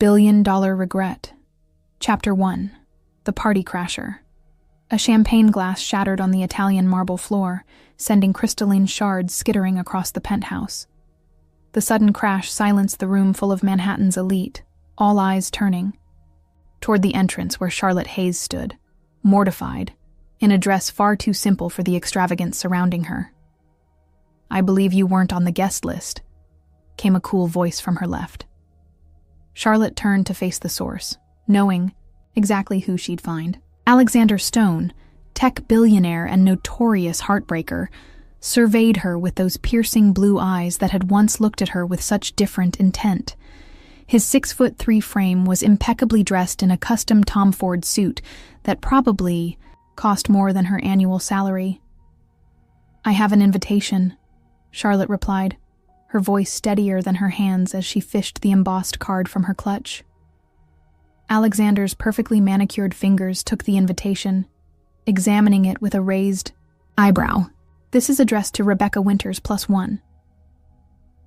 Billion-Dollar Regret. Chapter 1. The Party Crasher. A champagne glass shattered on the Italian marble floor, sending crystalline shards skittering across the penthouse. The sudden crash silenced the room full of Manhattan's elite, all eyes turning toward the entrance where Charlotte Hayes stood, mortified, in a dress far too simple for the extravagance surrounding her. "I believe you weren't on the guest list," came a cool voice from her left. Charlotte turned to face the source, knowing exactly who she'd find. Alexander Stone, tech billionaire and notorious heartbreaker, surveyed her with those piercing blue eyes that had once looked at her with such different intent. His 6'3" frame was impeccably dressed in a custom Tom Ford suit that probably cost more than her annual salary. "I have an invitation," Charlotte replied, her voice steadier than her hands as she fished the embossed card from her clutch. Alexander's perfectly manicured fingers took the invitation, examining it with a raised eyebrow. "This is addressed to Rebecca Winters +1.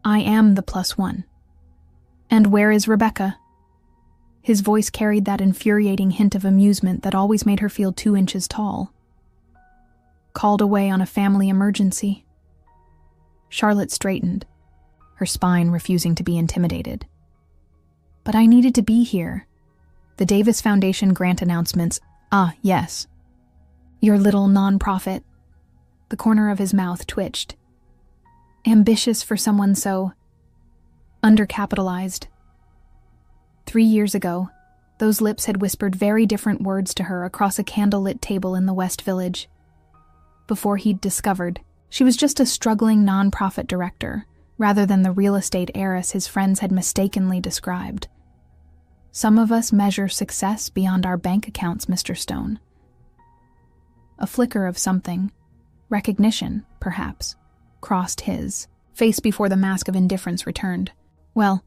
I am the +1. And where is Rebecca?" His voice carried that infuriating hint of amusement that always made her feel 2 inches tall. "Called away on a family emergency." Charlotte straightened, her spine refusing to be intimidated. "But I needed to be here. The Davis Foundation grant announcements. Yes. Your little non-profit." The corner of his mouth twitched. "Ambitious for someone so undercapitalized." 3 years ago, those lips had whispered very different words to her across a candlelit table in the West Village. Before he'd discovered, she was just a struggling non-profit director, rather than the real estate heiress his friends had mistakenly described. "Some of us measure success beyond our bank accounts, Mr. Stone." A flicker of something, recognition, perhaps, crossed his face before the mask of indifference returned. "Well,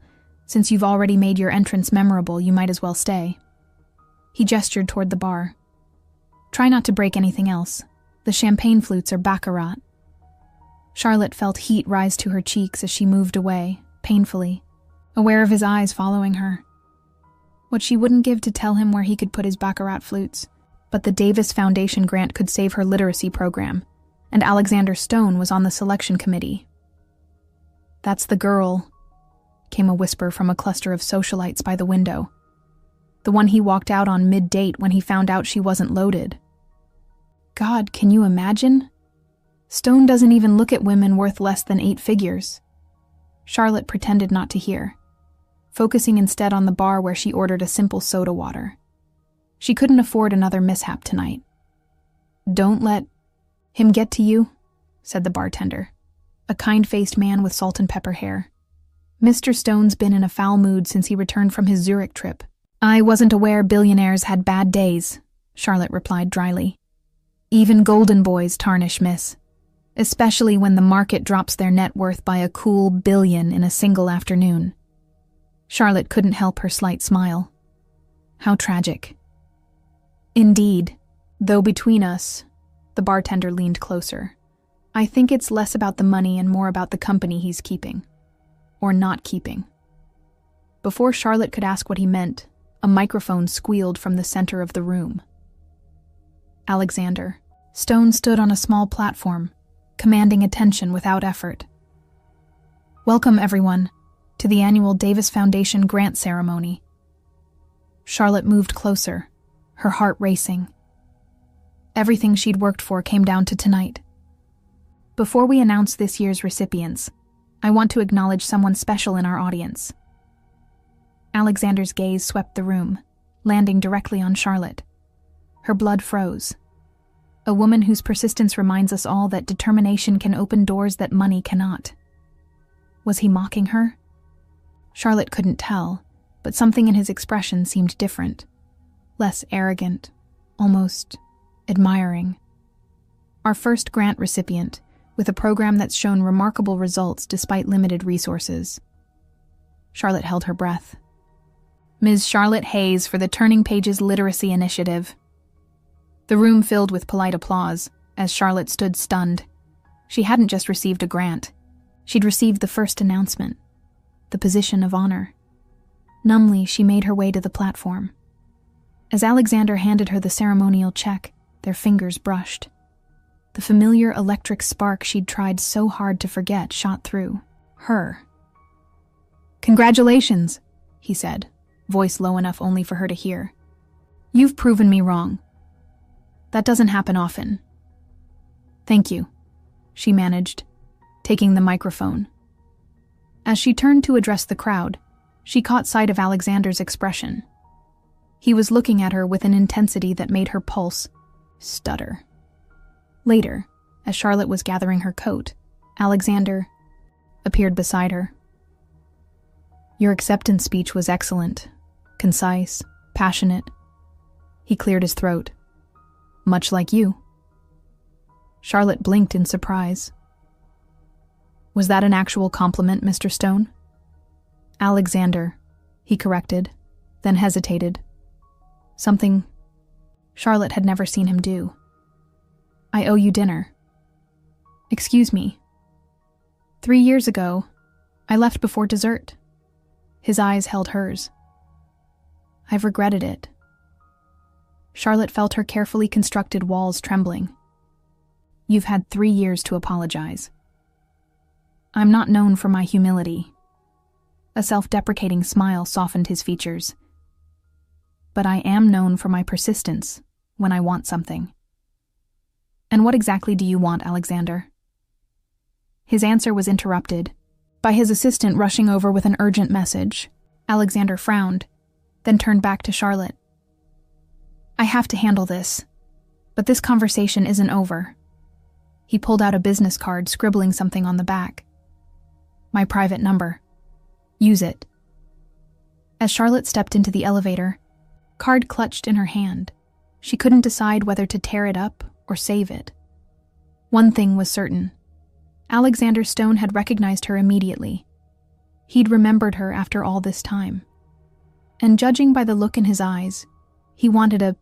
since you've already made your entrance memorable, you might as well stay." He gestured toward the bar. "Try not to break anything else. The champagne flutes are baccarat." Charlotte felt heat rise to her cheeks as she moved away, painfully, aware of his eyes following her. What she wouldn't give to tell him where he could put his baccarat flutes. But the Davis Foundation grant could save her literacy program, and Alexander Stone was on the selection committee. "That's the girl," came a whisper from a cluster of socialites by the window. "The one he walked out on mid-date when he found out she wasn't loaded." God, can you imagine? Stone doesn't even look at women worth less than 8 figures. Charlotte pretended not to hear, focusing instead on the bar where she ordered a simple soda water. She couldn't afford another mishap tonight. "Don't let him get to you," said the bartender, a kind-faced man with salt and pepper hair. "Mr. Stone's been in a foul mood since he returned from his Zurich trip." "I wasn't aware billionaires had bad days," Charlotte replied dryly. "Even golden boys tarnish, miss. Especially when the market drops their net worth by a cool $1 billion in a single afternoon." Charlotte couldn't help her slight smile. How tragic. "Indeed. Though between us," the bartender leaned closer, "I think it's less about the money and more about the company he's keeping. Or not keeping." Before Charlotte could ask what he meant, a microphone squealed from the center of the room. Alexander Stone stood on a small platform, commanding attention without effort. "Welcome, everyone, to the annual Davis Foundation grant ceremony." Charlotte moved closer, her heart racing. Everything she'd worked for came down to tonight. "Before we announce this year's recipients, I want to acknowledge someone special in our audience." Alexander's gaze swept the room, landing directly on Charlotte. Her blood froze. A woman whose persistence reminds us all that determination can open doors that money cannot. Was he mocking her? Charlotte couldn't tell, but something in his expression seemed different. Less arrogant, almost admiring. "Our first grant recipient, with a program that's shown remarkable results despite limited resources." Charlotte held her breath. "Ms. Charlotte Hayes for the Turning Pages Literacy Initiative." The room filled with polite applause as Charlotte stood stunned. She hadn't just received a grant. She'd received the first announcement, the position of honor. Numbly, she made her way to the platform. As Alexander handed her the ceremonial check, their fingers brushed. The familiar electric spark she'd tried so hard to forget shot through her. "Congratulations," he said, voice low enough only for her to hear. "You've proven me wrong. That doesn't happen often." "Thank you," she managed, taking the microphone. As she turned to address the crowd, she caught sight of Alexander's expression. He was looking at her with an intensity that made her pulse stutter. Later, as Charlotte was gathering her coat, Alexander appeared beside her. "Your acceptance speech was excellent, concise, passionate." He cleared his throat. "Much like you." Charlotte blinked in surprise. "Was that an actual compliment, Mr. Stone?" "Alexander," he corrected, then hesitated. Something Charlotte had never seen him do. "I owe you dinner." "Excuse me." 3 years ago, I left before dessert." His eyes held hers. "I've regretted it." Charlotte felt her carefully constructed walls trembling. "You've had 3 years to apologize." "I'm not known for my humility." A self-deprecating smile softened his features. "But I am known for my persistence when I want something." "And what exactly do you want, Alexander?" His answer was interrupted by his assistant rushing over with an urgent message. Alexander frowned, then turned back to Charlotte. "I have to handle this, but this conversation isn't over." He pulled out a business card, scribbling something on the back. "My private number. Use it." As Charlotte stepped into the elevator, card clutched in her hand. She couldn't decide whether to tear it up or save it. One thing was certain. Alexander Stone had recognized her immediately. He'd remembered her after all this time. And judging by the look in his eyes, he wanted a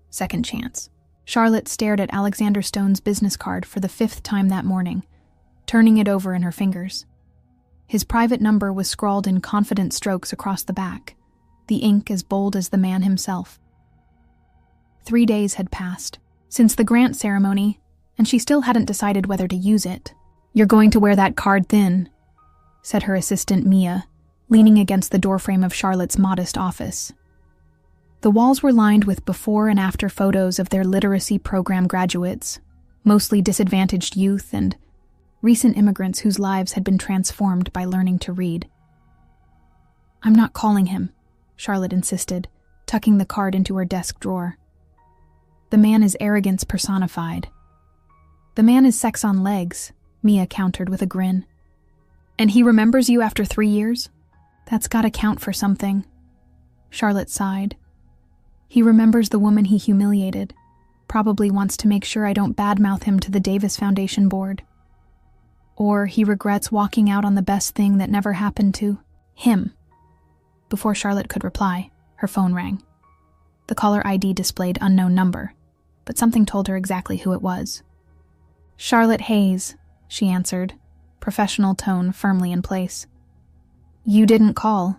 second chance. Charlotte stared at Alexander Stone's business card for the 5th time that morning, turning it over in her fingers. His private number was scrawled in confident strokes across the back, the ink as bold as the man himself. 3 days had passed since the grant ceremony, and she still hadn't decided whether to use it. "You're going to wear that card thin," said her assistant Mia, leaning against the doorframe of Charlotte's modest office. The walls were lined with before and after photos of their literacy program graduates, mostly disadvantaged youth and recent immigrants whose lives had been transformed by learning to read. "I'm not calling him," Charlotte insisted, tucking the card into her desk drawer. "The man is arrogance personified." "The man is sex on legs," Mia countered with a grin. "And he remembers you after 3 years? That's gotta count for something." Charlotte sighed. "He remembers the woman he humiliated, probably wants to make sure I don't badmouth him to the Davis Foundation board. Or he regrets walking out on the best thing that never happened to him." Before Charlotte could reply, her phone rang. The caller ID displayed unknown number, but something told her exactly who it was. "Charlotte Hayes," she answered, professional tone firmly in place. "You didn't call."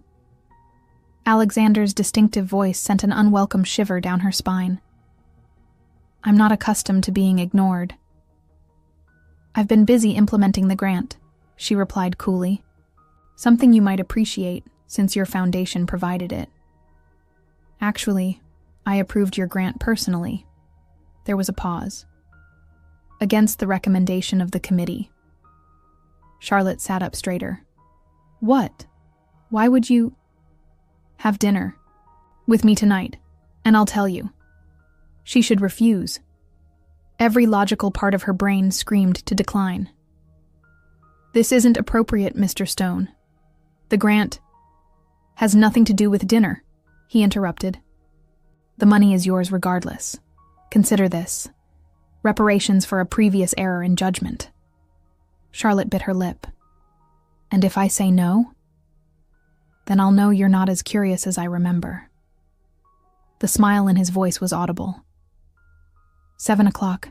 Alexander's distinctive voice sent an unwelcome shiver down her spine. "I'm not accustomed to being ignored." "I've been busy implementing the grant," she replied coolly. "Something you might appreciate, since your foundation provided it." "Actually, I approved your grant personally." There was a pause. "Against the recommendation of the committee." Charlotte sat up straighter. "What? Why would you—" "Have dinner with me tonight, and I'll tell you." She should refuse. Every logical part of her brain screamed to decline. "This isn't appropriate, Mr. Stone. The grant has nothing to do with dinner," he interrupted. "The money is yours regardless. Consider this. Reparations for a previous error in judgment." Charlotte bit her lip. "And if I say no? Then I'll know you're not as curious as I remember." The smile in his voice was audible. 7 o'clock.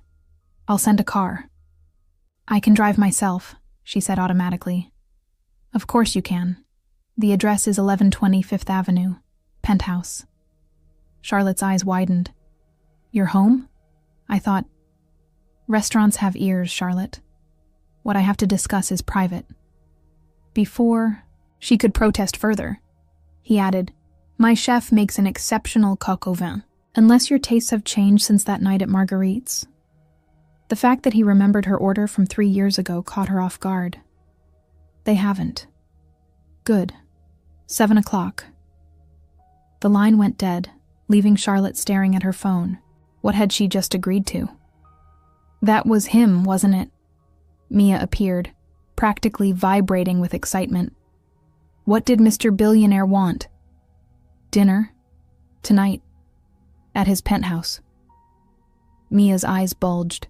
I'll send a car." "I can drive myself," she said automatically. "Of course you can. The address is 1120 Fifth Avenue, penthouse. Charlotte's eyes widened. Your home? I thought. Restaurants have ears, Charlotte. What I have to discuss is private. Before she could protest further, he added, My chef makes an exceptional coq au vin, unless your tastes have changed since that night at Marguerite's. The fact that he remembered her order from 3 years ago caught her off guard. They haven't. Good. 7 o'clock. The line went dead, leaving Charlotte staring at her phone. What had she just agreed to? That was him, wasn't it? Mia appeared, practically vibrating with excitement. What did Mr. Billionaire want? Dinner? Tonight. At his penthouse. Mia's eyes bulged.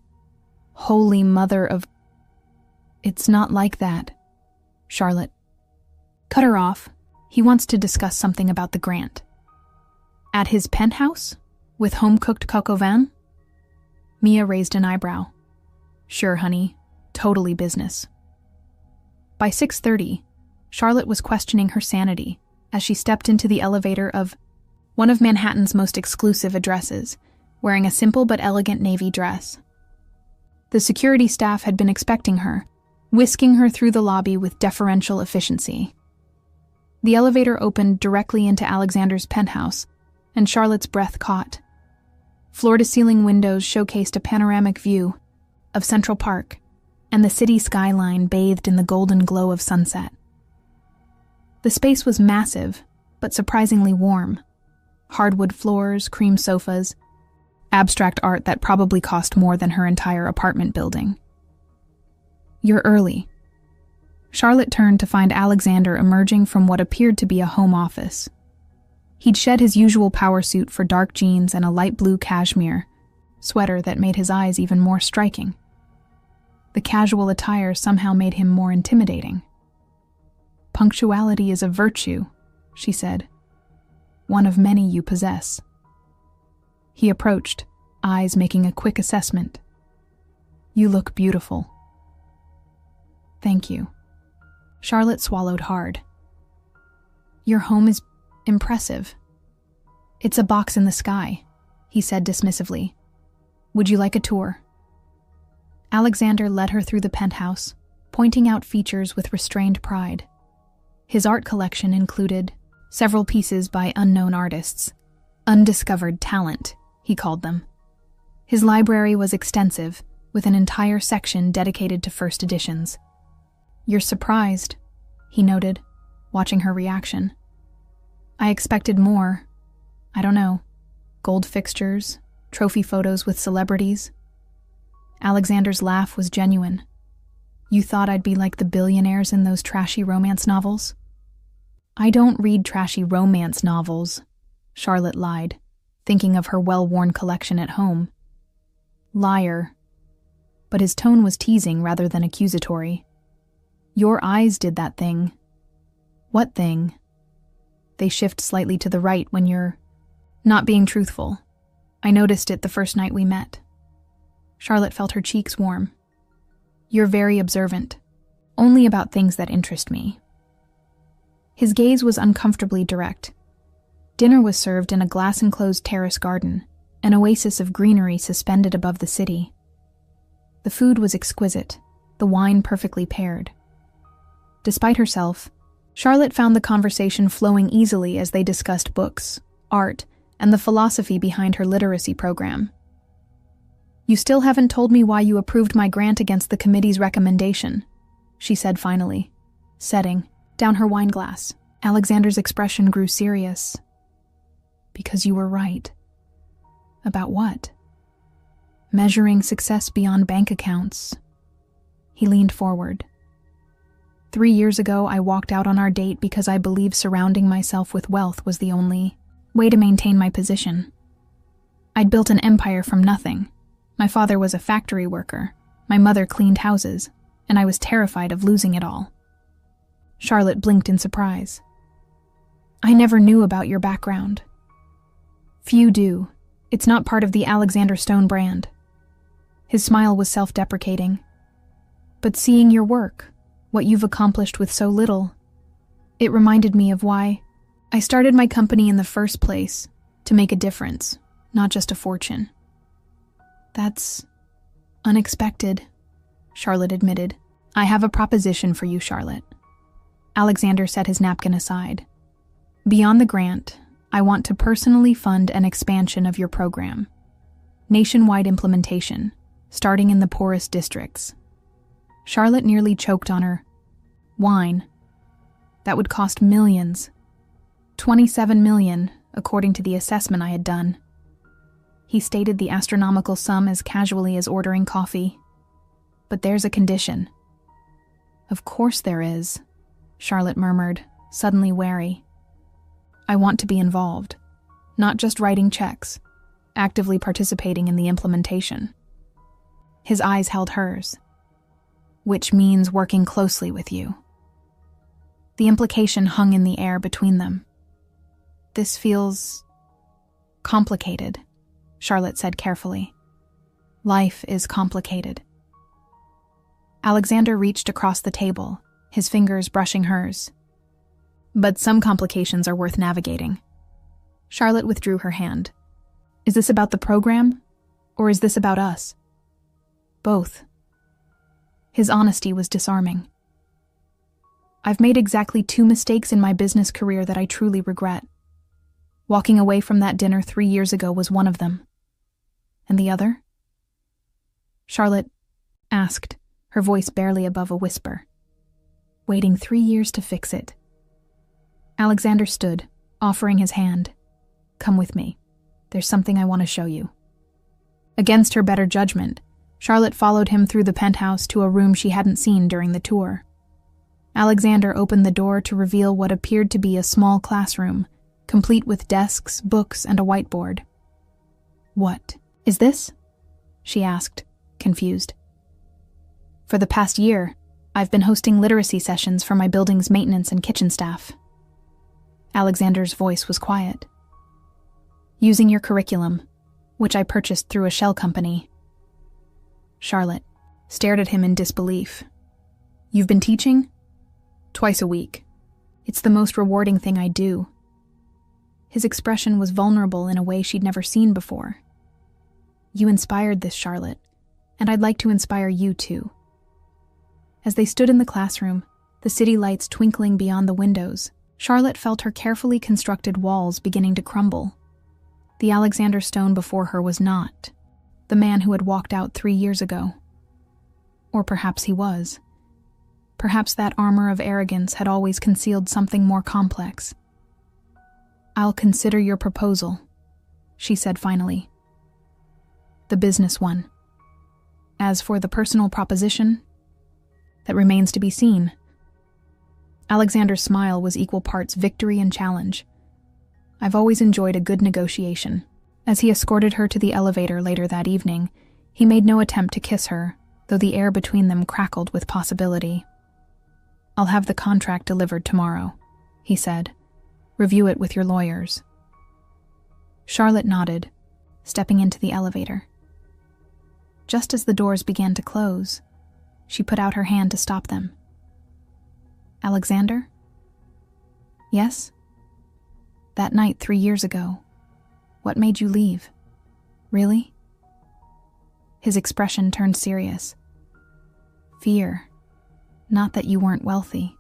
Holy mother of... It's not like that. Charlotte. Cut her off. He wants to discuss something about the grant. At his penthouse? With home-cooked coq au vin? Mia raised an eyebrow. Sure, honey. Totally business. By 6:30, Charlotte was questioning her sanity as she stepped into the elevator of one of Manhattan's most exclusive addresses, wearing a simple but elegant navy dress. The security staff had been expecting her, whisking her through the lobby with deferential efficiency. The elevator opened directly into Alexander's penthouse, and Charlotte's breath caught. Floor-to-ceiling windows showcased a panoramic view of Central Park and the city skyline bathed in the golden glow of sunset. The space was massive, but surprisingly warm. Hardwood floors, cream sofas, abstract art that probably cost more than her entire apartment building. You're early. Charlotte turned to find Alexander emerging from what appeared to be a home office. He'd shed his usual power suit for dark jeans and a light blue cashmere sweater that made his eyes even more striking. The casual attire somehow made him more intimidating. Punctuality is a virtue, she said. One of many you possess. He approached, eyes making a quick assessment. You look beautiful. Thank you. Charlotte swallowed hard. Your home is impressive. It's a box in the sky, he said dismissively. Would you like a tour? Alexander led her through the penthouse, pointing out features with restrained pride. His art collection included several pieces by unknown artists. Undiscovered talent, he called them. His library was extensive, with an entire section dedicated to first editions. You're surprised, he noted, watching her reaction. I expected more. I don't know. Gold fixtures, trophy photos with celebrities. Alexander's laugh was genuine. You thought I'd be like the billionaires in those trashy romance novels? I don't read trashy romance novels, Charlotte lied, thinking of her well-worn collection at home. Liar. But his tone was teasing rather than accusatory. Your eyes did that thing. What thing? They shift slightly to the right when you're not being truthful. I noticed it the first night we met. Charlotte felt her cheeks warm. You're very observant, only about things that interest me. His gaze was uncomfortably direct. Dinner was served in a glass-enclosed terrace garden, an oasis of greenery suspended above the city. The food was exquisite, the wine perfectly paired. Despite herself, Charlotte found the conversation flowing easily as they discussed books, art, and the philosophy behind her literacy program. You still haven't told me why you approved my grant against the committee's recommendation, she said finally, setting down her wine glass. Alexander's expression grew serious. Because you were right. About what? Measuring success beyond bank accounts. He leaned forward. 3 years ago, I walked out on our date because I believed surrounding myself with wealth was the only way to maintain my position. I'd built an empire from nothing. My father was a factory worker, my mother cleaned houses, and I was terrified of losing it all. Charlotte blinked in surprise. I never knew about your background. Few do. It's not part of the Alexander Stone brand. His smile was self-deprecating. But seeing your work, what you've accomplished with so little, It reminded me of why I started my company in the first place, to make a difference, not just a fortune. That's unexpected, Charlotte admitted. I have a proposition for you, Charlotte. Alexander set his napkin aside. Beyond the grant, I want to personally fund an expansion of your program. Nationwide implementation, starting in the poorest districts. Charlotte nearly choked on her wine. That would cost millions. 27 million, according to the assessment I had done. He stated the astronomical sum as casually as ordering coffee. But there's a condition. Of course there is, Charlotte murmured, suddenly wary. I want to be involved, not just writing checks, actively participating in the implementation. His eyes held hers, which means working closely with you. The implication hung in the air between them. This feels complicated, Charlotte said carefully. Life is complicated. Alexander reached across the table, his fingers brushing hers. But some complications are worth navigating. Charlotte withdrew her hand. Is this about the program, or is this about us? Both. His honesty was disarming. I've made exactly 2 mistakes in my business career that I truly regret. Walking away from that dinner 3 years ago was one of them. And the other? Charlotte asked, her voice barely above a whisper. Waiting 3 years to fix it. Alexander stood, offering his hand. Come with me. There's something I want to show you. Against her better judgment, Charlotte followed him through the penthouse to a room she hadn't seen during the tour. Alexander opened the door to reveal what appeared to be a small classroom, complete with desks, books, and a whiteboard. What is this? She asked, confused. For the past year, I've been hosting literacy sessions for my building's maintenance and kitchen staff. Alexander's voice was quiet. Using your curriculum, which I purchased through a shell company. Charlotte stared at him in disbelief. You've been teaching? Twice a week. It's the most rewarding thing I do. His expression was vulnerable in a way she'd never seen before. You inspired this, Charlotte, and I'd like to inspire you too. As they stood in the classroom, the city lights twinkling beyond the windows, Charlotte felt her carefully constructed walls beginning to crumble. The Alexander Stone before her was not the man who had walked out 3 years ago. Or perhaps he was. Perhaps that armor of arrogance had always concealed something more complex. I'll consider your proposal, she said finally. The business one. As for the personal proposition, that remains to be seen. Alexander's smile was equal parts victory and challenge. I've always enjoyed a good negotiation. As he escorted her to the elevator later that evening, he made no attempt to kiss her, though the air between them crackled with possibility. I'll have the contract delivered tomorrow, he said. Review it with your lawyers. Charlotte nodded, stepping into the elevator. Just as the doors began to close, she put out her hand to stop them. Alexander? Yes? That night 3 years ago, what made you leave? Really? His expression turned serious. Fear. Not that you weren't wealthy,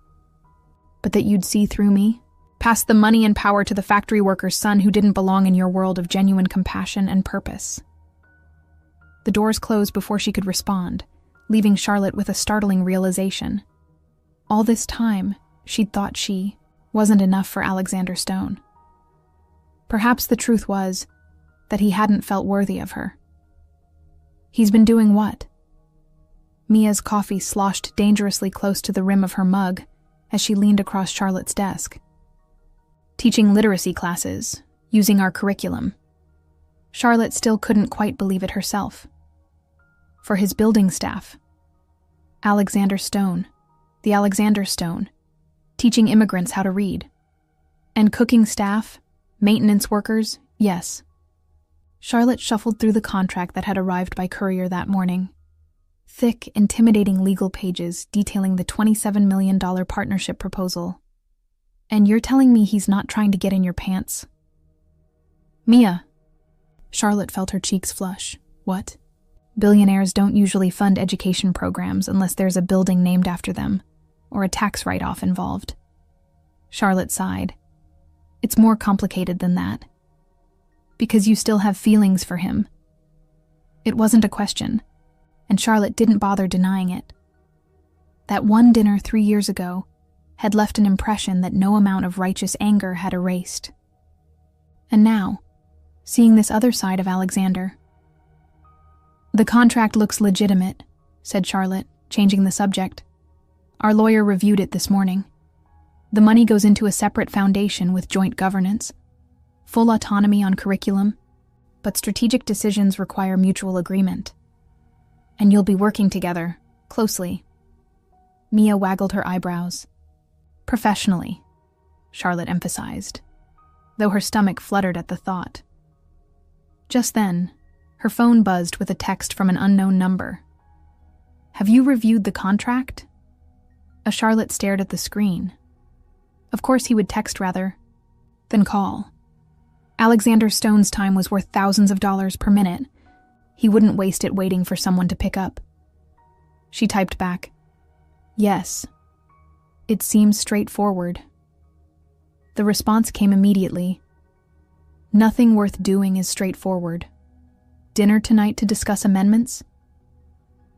but that you'd see through me, pass the money and power to the factory worker's son who didn't belong in your world of genuine compassion and purpose. The doors closed before she could respond, leaving Charlotte with a startling realization. All this time, she'd thought she wasn't enough for Alexander Stone. Perhaps the truth was that he hadn't felt worthy of her. He's been doing what? Mia's coffee sloshed dangerously close to the rim of her mug as she leaned across Charlotte's desk. Teaching literacy classes, using our curriculum. Charlotte still couldn't quite believe it herself. For his building staff. Alexander Stone, the Alexander Stone, teaching immigrants how to read. And cooking staff, maintenance workers, yes. Charlotte shuffled through the contract that had arrived by courier that morning. Thick, intimidating legal pages detailing the $27 million partnership proposal. And you're telling me he's not trying to get in your pants? Mia. Charlotte felt her cheeks flush. What? Billionaires don't usually fund education programs unless there's a building named after them, or a tax write-off involved. Charlotte sighed. It's more complicated than that. Because you still have feelings for him. It wasn't a question, and Charlotte didn't bother denying it. That one dinner 3 years ago had left an impression that no amount of righteous anger had erased. And now, seeing this other side of Alexander. The contract looks legitimate, said Charlotte, changing the subject. Our lawyer reviewed it this morning. The money goes into a separate foundation with joint governance, full autonomy on curriculum, but strategic decisions require mutual agreement. And you'll be working together, closely. Mia waggled her eyebrows. Professionally, Charlotte emphasized, though her stomach fluttered at the thought. Just then, her phone buzzed with a text from an unknown number. Have you reviewed the contract? Charlotte stared at the screen. Of course he would text rather than call. Alexander Stone's time was worth thousands of dollars per minute. He wouldn't waste it waiting for someone to pick up. She typed back, Yes. It seems straightforward. The response came immediately. Nothing worth doing is straightforward. Dinner tonight to discuss amendments?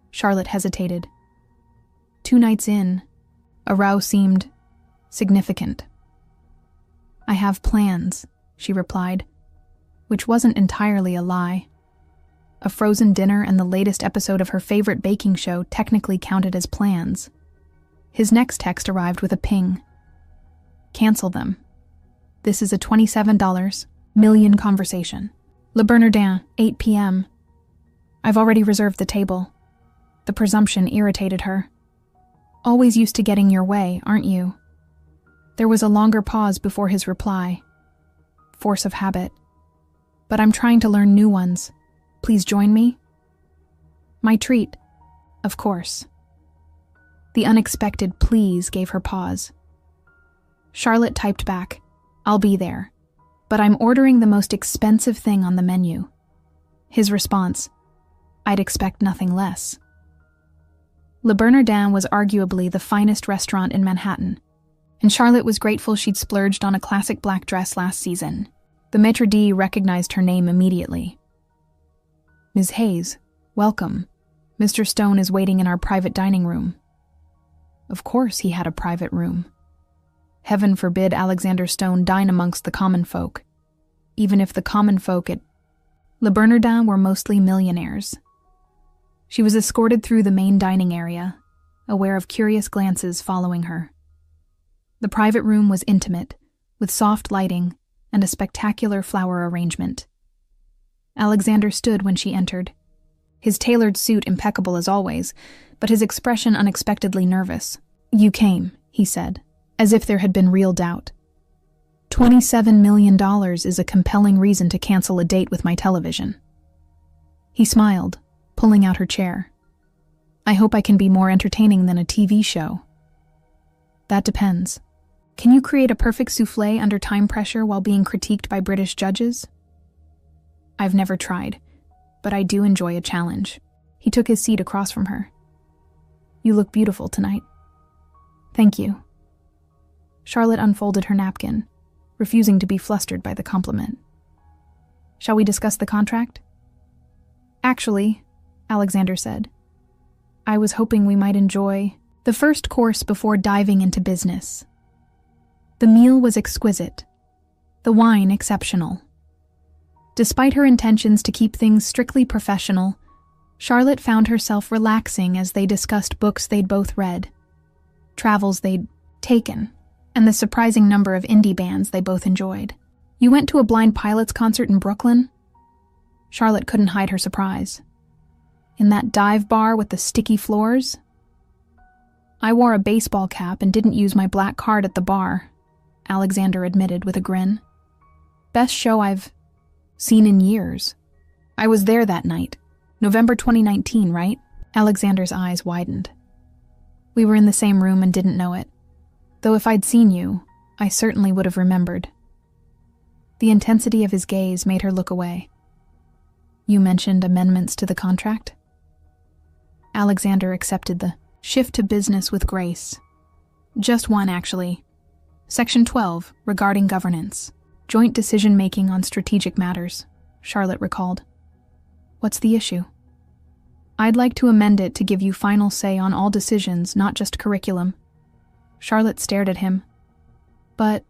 Charlotte hesitated. 2 nights in, a row seemed significant. I have plans, she replied, which wasn't entirely a lie. A frozen dinner and the latest episode of her favorite baking show technically counted as plans. His next text arrived with a ping. Cancel them. This is a $27 million conversation. Le Bernardin, 8 p.m. I've already reserved the table. The presumption irritated her. Always used to getting your way, aren't you? There was a longer pause before his reply. Force of habit. But I'm trying to learn new ones. Please join me? My treat. Of course. The unexpected please gave her pause. Charlotte typed back, I'll be there, but I'm ordering the most expensive thing on the menu. His response, I'd expect nothing less. Le Bernardin was arguably the finest restaurant in Manhattan, and Charlotte was grateful she'd splurged on a classic black dress last season. The maitre d' recognized her name immediately. Ms. Hayes, welcome. Mr. Stone is waiting in our private dining room. Of course he had a private room. Heaven forbid Alexander Stone dine amongst the common folk, even if the common folk at Le Bernardin were mostly millionaires. She was escorted through the main dining area, aware of curious glances following her. The private room was intimate, with soft lighting and a spectacular flower arrangement. Alexander stood when she entered, his tailored suit impeccable as always, but his expression unexpectedly nervous. You came, he said, as if there had been real doubt. $27 million is a compelling reason to cancel a date with my television. He smiled, pulling out her chair. I hope I can be more entertaining than a TV show. That depends. Can you create a perfect souffle under time pressure while being critiqued by British judges? I've never tried, but I do enjoy a challenge. He took his seat across from her. You look beautiful tonight. Thank you. Charlotte unfolded her napkin, refusing to be flustered by the compliment. Shall we discuss the contract? Actually, Alexander said, I was hoping we might enjoy the first course before diving into business. The meal was exquisite, the wine exceptional. Despite her intentions to keep things strictly professional, Charlotte found herself relaxing as they discussed books they'd both read, travels they'd taken, and the surprising number of indie bands they both enjoyed. You went to a Blind Pilots concert in Brooklyn? Charlotte couldn't hide her surprise. In that dive bar with the sticky floors? I wore a baseball cap and didn't use my black card at the bar, Alexander admitted with a grin. Best show I've seen in years. I was there that night. November 2019, right? Alexander's eyes widened. We were in the same room and didn't know it. Though if I'd seen you, I certainly would have remembered. The intensity of his gaze made her look away. You mentioned amendments to the contract? Alexander accepted the shift to business with grace. Just one, actually. Section 12, regarding governance. Joint decision-making on strategic matters, Charlotte recalled. What's the issue? I'd like to amend it to give you final say on all decisions, not just curriculum. Charlotte stared at him. But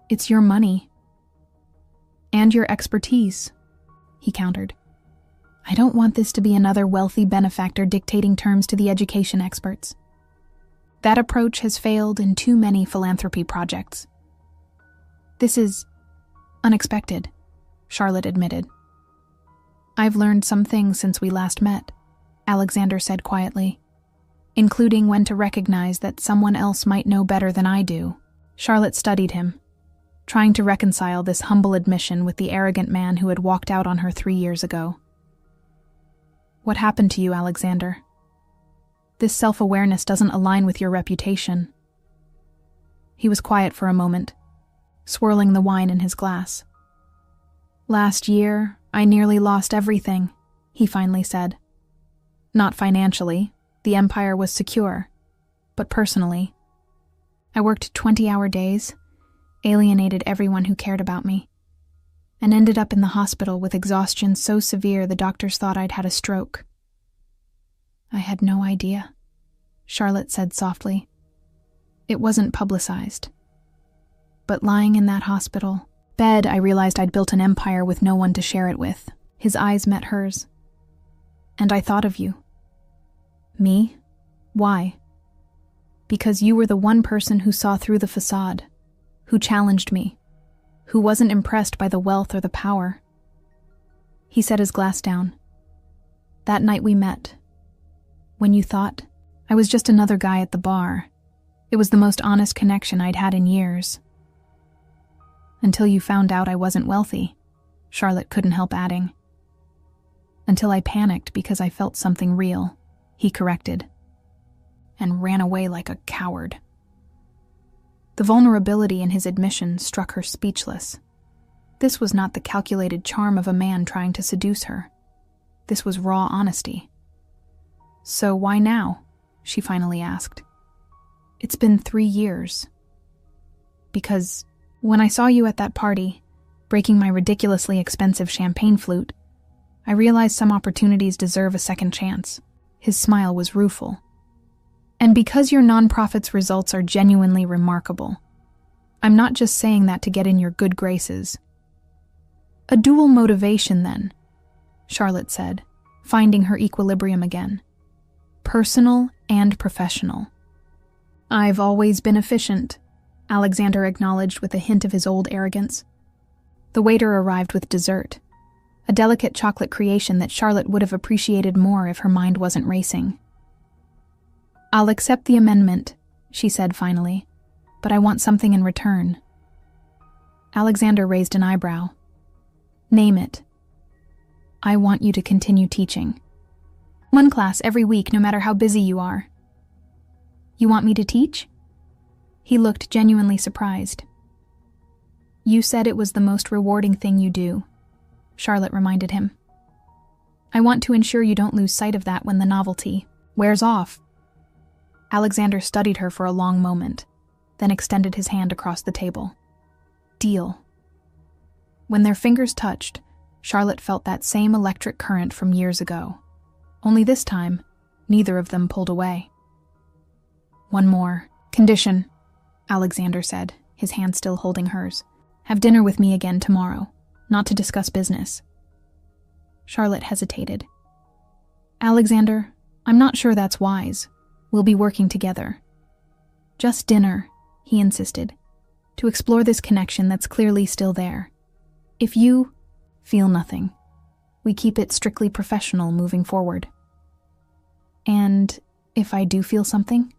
it's your money. And your expertise, he countered. I don't want this to be another wealthy benefactor dictating terms to the education experts. That approach has failed in too many philanthropy projects. This is unexpected, Charlotte admitted. I've learned some things since we last met, Alexander said quietly, including when to recognize that someone else might know better than I do. Charlotte studied him, trying to reconcile this humble admission with the arrogant man who had walked out on her 3 years ago. What happened to you, Alexander? This self-awareness doesn't align with your reputation. He was quiet for a moment, swirling the wine in his glass. Last year, I nearly lost everything, he finally said. Not financially, the empire was secure, but personally. I worked 20-hour days, alienated everyone who cared about me, and ended up in the hospital with exhaustion so severe the doctors thought I'd had a stroke. I had no idea, Charlotte said softly. It wasn't publicized. But lying in that hospital bed, I realized I'd built an empire with no one to share it with. His eyes met hers. And I thought of you. Me? Why? Because you were the one person who saw through the facade, who challenged me, who wasn't impressed by the wealth or the power. He set his glass down. That night we met. When you thought I was just another guy at the bar, it was the most honest connection I'd had in years. Until you found out I wasn't wealthy, Charlotte couldn't help adding. Until I panicked because I felt something real, he corrected, and ran away like a coward. The vulnerability in his admission struck her speechless. This was not the calculated charm of a man trying to seduce her. This was raw honesty. So why now? She finally asked. It's been 3 years. Because when I saw you at that party, breaking my ridiculously expensive champagne flute, I realized some opportunities deserve a second chance. His smile was rueful. And because your nonprofit's results are genuinely remarkable, I'm not just saying that to get in your good graces. A dual motivation, then, Charlotte said, finding her equilibrium again. Personal and professional. I've always been efficient, Alexander acknowledged with a hint of his old arrogance. The waiter arrived with dessert, a delicate chocolate creation that Charlotte would have appreciated more if her mind wasn't racing. I'll accept the amendment, she said finally, but I want something in return. Alexander raised an eyebrow. Name it. I want you to continue teaching. 1 class every week, no matter how busy you are. You want me to teach? He looked genuinely surprised. You said it was the most rewarding thing you do, Charlotte reminded him. I want to ensure you don't lose sight of that when the novelty wears off. Alexander studied her for a long moment, then extended his hand across the table. Deal. When their fingers touched, Charlotte felt that same electric current from years ago. Only this time, neither of them pulled away. One more condition, Alexander said, his hand still holding hers. Have dinner with me again tomorrow, not to discuss business. Charlotte hesitated. Alexander, I'm not sure that's wise. We'll be working together. Just dinner, he insisted, to explore this connection that's clearly still there. If you feel nothing, we keep it strictly professional moving forward. And if I do feel something?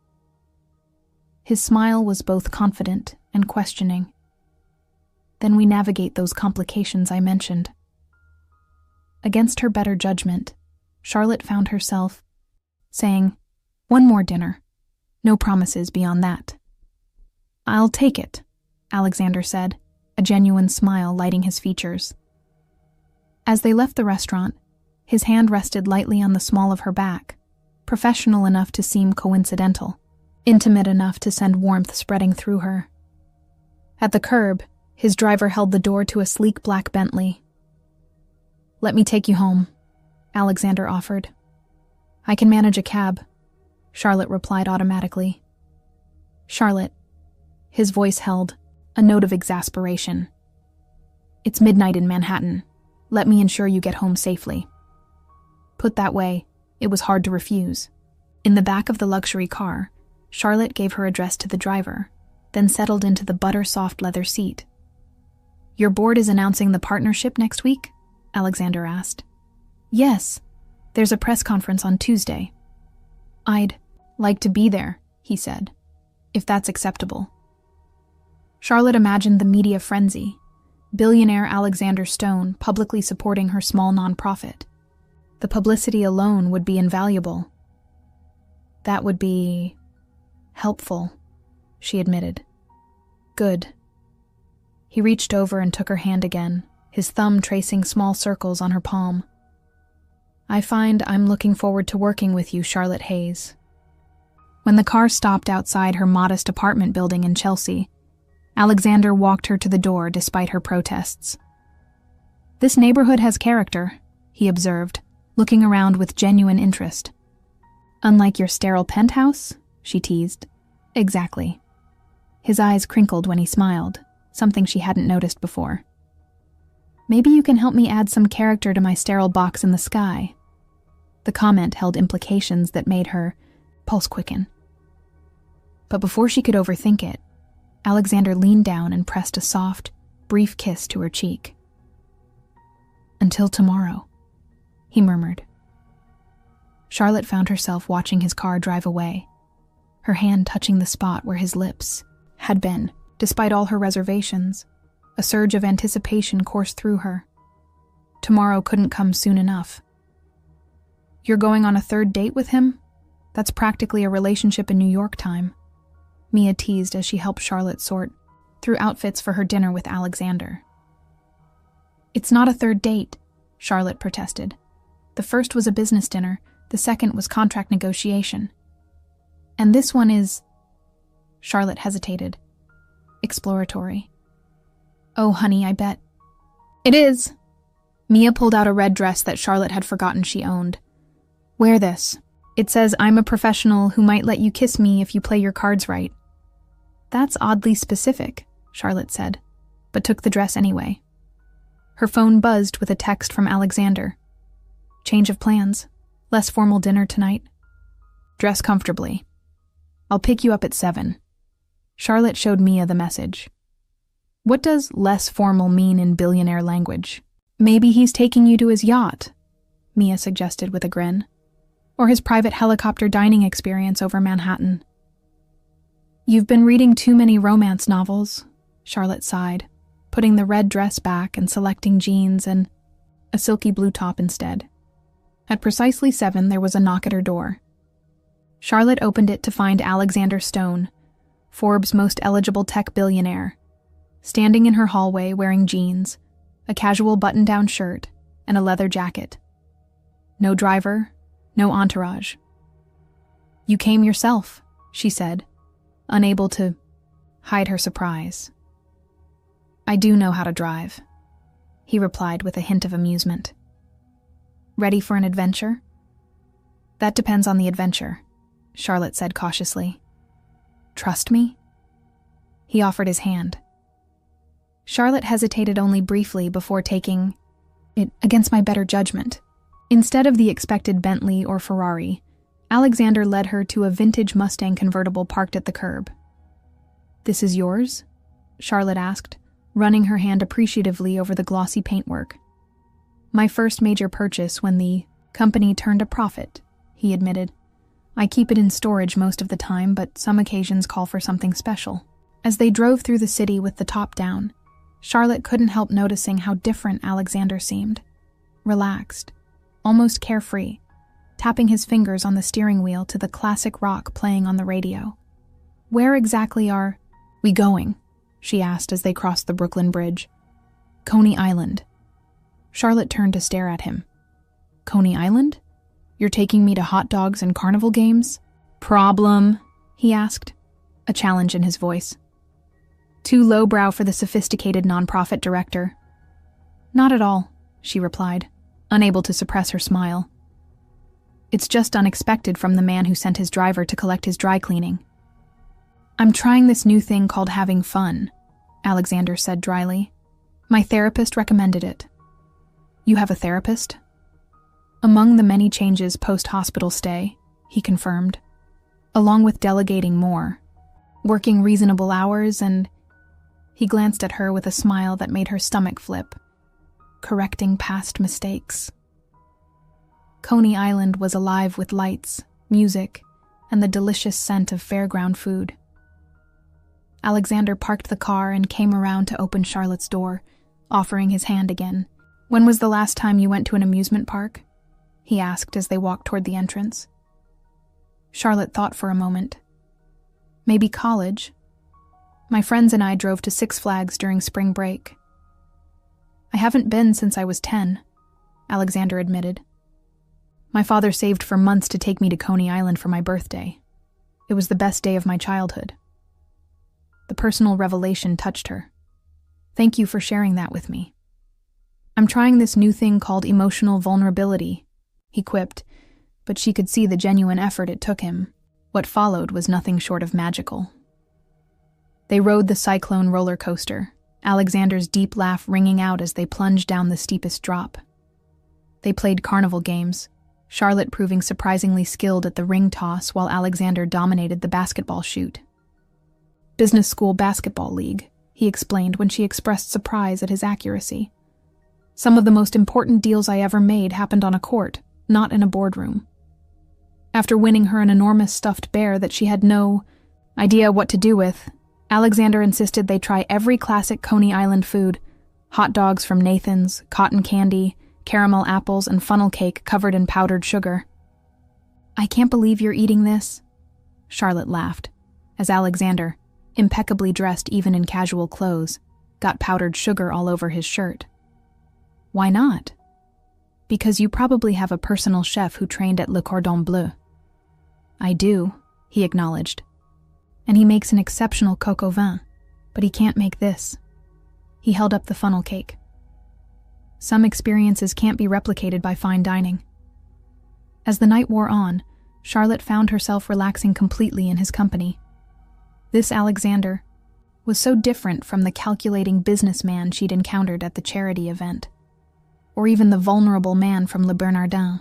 His smile was both confident and questioning. Then we navigate those complications I mentioned. Against her better judgment, Charlotte found herself saying, 1 more dinner. No promises beyond that. I'll take it, Alexander said, a genuine smile lighting his features. As they left the restaurant, his hand rested lightly on the small of her back, professional enough to seem coincidental, intimate enough to send warmth spreading through her. At the curb, his driver held the door to a sleek black Bentley. "Let me take you home," Alexander offered. "I can manage a cab," Charlotte replied automatically. "Charlotte," his voice held, a note of exasperation. "It's midnight in Manhattan. Let me ensure you get home safely." Put that way, it was hard to refuse. In the back of the luxury car, Charlotte gave her address to the driver, then settled into the butter-soft leather seat. "Your board is announcing the partnership next week?" Alexander asked. "Yes. There's a press conference on Tuesday." "I'd like to be there," he said, "if that's acceptable." Charlotte imagined the media frenzy, billionaire Alexander Stone publicly supporting her small nonprofit. The publicity alone would be invaluable. "That would be helpful," she admitted. "Good." He reached over and took her hand again, his thumb tracing small circles on her palm. "I find I'm looking forward to working with you, Charlotte Hayes." When the car stopped outside her modest apartment building in Chelsea, Alexander walked her to the door despite her protests. "This neighborhood has character," he observed, looking around with genuine interest. "Unlike your sterile penthouse?" she teased. "Exactly." His eyes crinkled when he smiled, something she hadn't noticed before. "Maybe you can help me add some character to my sterile box in the sky." The comment held implications that made her pulse quicken. But before she could overthink it, Alexander leaned down and pressed a soft, brief kiss to her cheek. "Until tomorrow," he murmured. Charlotte found herself watching his car drive away, her hand touching the spot where his lips had been, despite all her reservations. A surge of anticipation coursed through her. Tomorrow couldn't come soon enough. "You're going on a third date with him? That's practically a relationship in New York time," Mia teased as she helped Charlotte sort through outfits for her dinner with Alexander. "It's not a third date," Charlotte protested. "The first was a business dinner, the second was contract negotiation. And this one is..." Charlotte hesitated. "Exploratory." "Oh, honey, I bet." "It is." Mia pulled out a red dress that Charlotte had forgotten she owned. "Wear this. It says I'm a professional who might let you kiss me if you play your cards right." "That's oddly specific," Charlotte said, but took the dress anyway. Her phone buzzed with a text from Alexander. "Change of plans. Less formal dinner tonight. Dress comfortably. I'll pick you up at 7. Charlotte showed Mia the message. What does less formal mean in billionaire language? "Maybe he's taking you to his yacht," Mia suggested with a grin. "Or his private helicopter dining experience over Manhattan." "You've been reading too many romance novels," Charlotte sighed, putting the red dress back and selecting jeans and a silky blue top instead. At precisely 7, there was a knock at her door. Charlotte opened it to find Alexander Stone, Forbes' most eligible tech billionaire, standing in her hallway wearing jeans, a casual button-down shirt, and a leather jacket. No driver, no entourage. "You came yourself," she said, unable to hide her surprise. "I do know how to drive," he replied with a hint of amusement. "Ready for an adventure?" "That depends on the adventure," Charlotte said cautiously. "Trust me?" He offered his hand. Charlotte hesitated only briefly before taking it against my better judgment. Instead of the expected Bentley or Ferrari, Alexander led her to a vintage Mustang convertible parked at the curb. "This is yours?" Charlotte asked, running her hand appreciatively over the glossy paintwork. "My first major purchase when the company turned a profit," he admitted. "I keep it in storage most of the time, but some occasions call for something special." As they drove through the city with the top down, Charlotte couldn't help noticing how different Alexander seemed. Relaxed, almost carefree, tapping his fingers on the steering wheel to the classic rock playing on the radio. "Where exactly are we going?" she asked as they crossed the Brooklyn Bridge. Coney Island. Charlotte turned to stare at him. Coney Island? You're taking me to hot dogs and carnival games? Problem? He asked, a challenge in his voice. Too lowbrow for the sophisticated nonprofit director. Not at all, she replied, unable to suppress her smile. It's just unexpected from the man who sent his driver to collect his dry cleaning. I'm trying this new thing called having fun, Alexander said dryly. My therapist recommended it. You have a therapist? Among the many changes post-hospital stay, he confirmed, along with delegating more, working reasonable hours and... He glanced at her with a smile that made her stomach flip, correcting past mistakes. Coney Island was alive with lights, music, and the delicious scent of fairground food. Alexander parked the car and came around to open Charlotte's door, offering his hand again. When was the last time you went to an amusement park? He asked as they walked toward the entrance. Charlotte thought for a moment. Maybe college. My friends and I drove to Six Flags during spring break. I haven't been since I was 10, Alexander admitted. My father saved for months to take me to Coney Island for my birthday. It was the best day of my childhood. The personal revelation touched her. Thank you for sharing that with me. I'm trying this new thing called emotional vulnerability, he quipped, but she could see the genuine effort it took him. What followed was nothing short of magical. They rode the Cyclone roller coaster, Alexander's deep laugh ringing out as they plunged down the steepest drop. They played carnival games, Charlotte proving surprisingly skilled at the ring toss while Alexander dominated the basketball shoot. Business school basketball league, he explained when she expressed surprise at his accuracy. Some of the most important deals I ever made happened on a court, not in a boardroom. After winning her an enormous stuffed bear that she had no idea what to do with, Alexander insisted they try every classic Coney Island food: hot dogs from Nathan's, cotton candy, caramel apples, and funnel cake covered in powdered sugar. I can't believe you're eating this, Charlotte laughed, as Alexander, impeccably dressed even in casual clothes, got powdered sugar all over his shirt. Why not? Because you probably have a personal chef who trained at Le Cordon Bleu. I do, he acknowledged. And he makes an exceptional coq au vin, but he can't make this. He held up the funnel cake. Some experiences can't be replicated by fine dining. As the night wore on, Charlotte found herself relaxing completely in his company. This Alexander was so different from the calculating businessman she'd encountered at the charity event, or even the vulnerable man from Le Bernardin.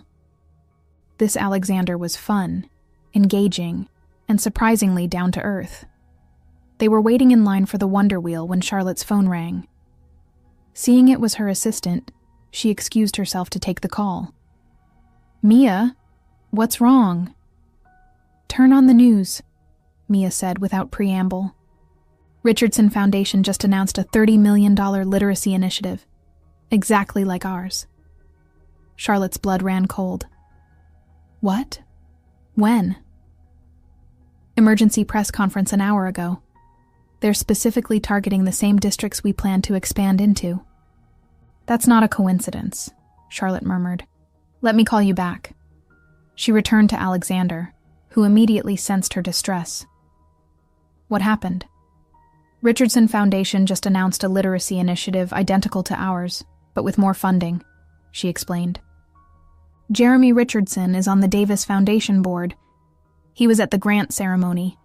This Alexander was fun, engaging, and surprisingly down to earth. They were waiting in line for the Wonder Wheel when Charlotte's phone rang. Seeing it was her assistant, she excused herself to take the call. Mia, what's wrong? Turn on the news, Mia said without preamble. Richardson Foundation just announced a $30 million literacy initiative, exactly like ours. Charlotte's blood ran cold. What? When? Emergency press conference an hour ago. They're specifically targeting the same districts we plan to expand into. That's not a coincidence, Charlotte murmured. Let me call you back. She returned to Alexander, who immediately sensed her distress. What happened? Richardson Foundation just announced a literacy initiative identical to ours, but with more funding, she explained. Jeremy Richardson is on the Davis Foundation board. He was at the grant ceremony.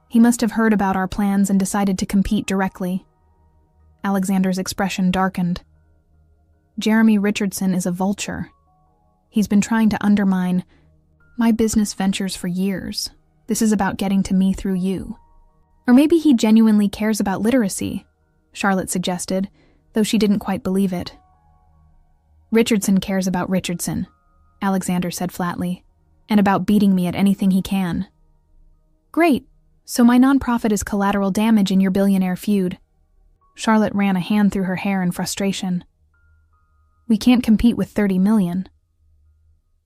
He must have heard about our plans and decided to compete directly. Alexander's expression darkened. Jeremy Richardson is a vulture. He's been trying to undermine my business ventures for years. This is about getting to me through you. Or maybe he genuinely cares about literacy, Charlotte suggested, though she didn't quite believe it. Richardson cares about Richardson, Alexander said flatly, and about beating me at anything he can. Great, so my nonprofit is collateral damage in your billionaire feud. Charlotte ran a hand through her hair in frustration. We can't compete with 30 million.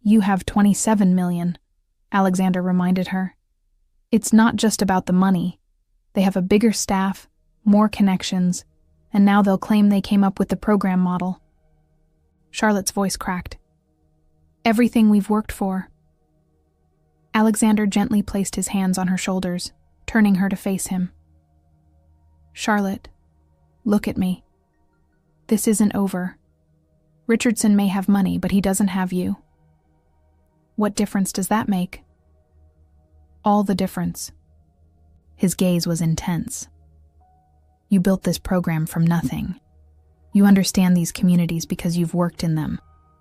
You have 27 million, Alexander reminded her. It's not just about the money. They have a bigger staff, more connections, and now they'll claim they came up with the program model. Charlotte's voice cracked. Everything we've worked for. Alexander gently placed his hands on her shoulders, turning her to face him. Charlotte, look at me. This isn't over. Richardson may have money, but he doesn't have you. What difference does that make? All the difference. His gaze was intense. You built this program from nothing. You understand these communities because you've worked in them,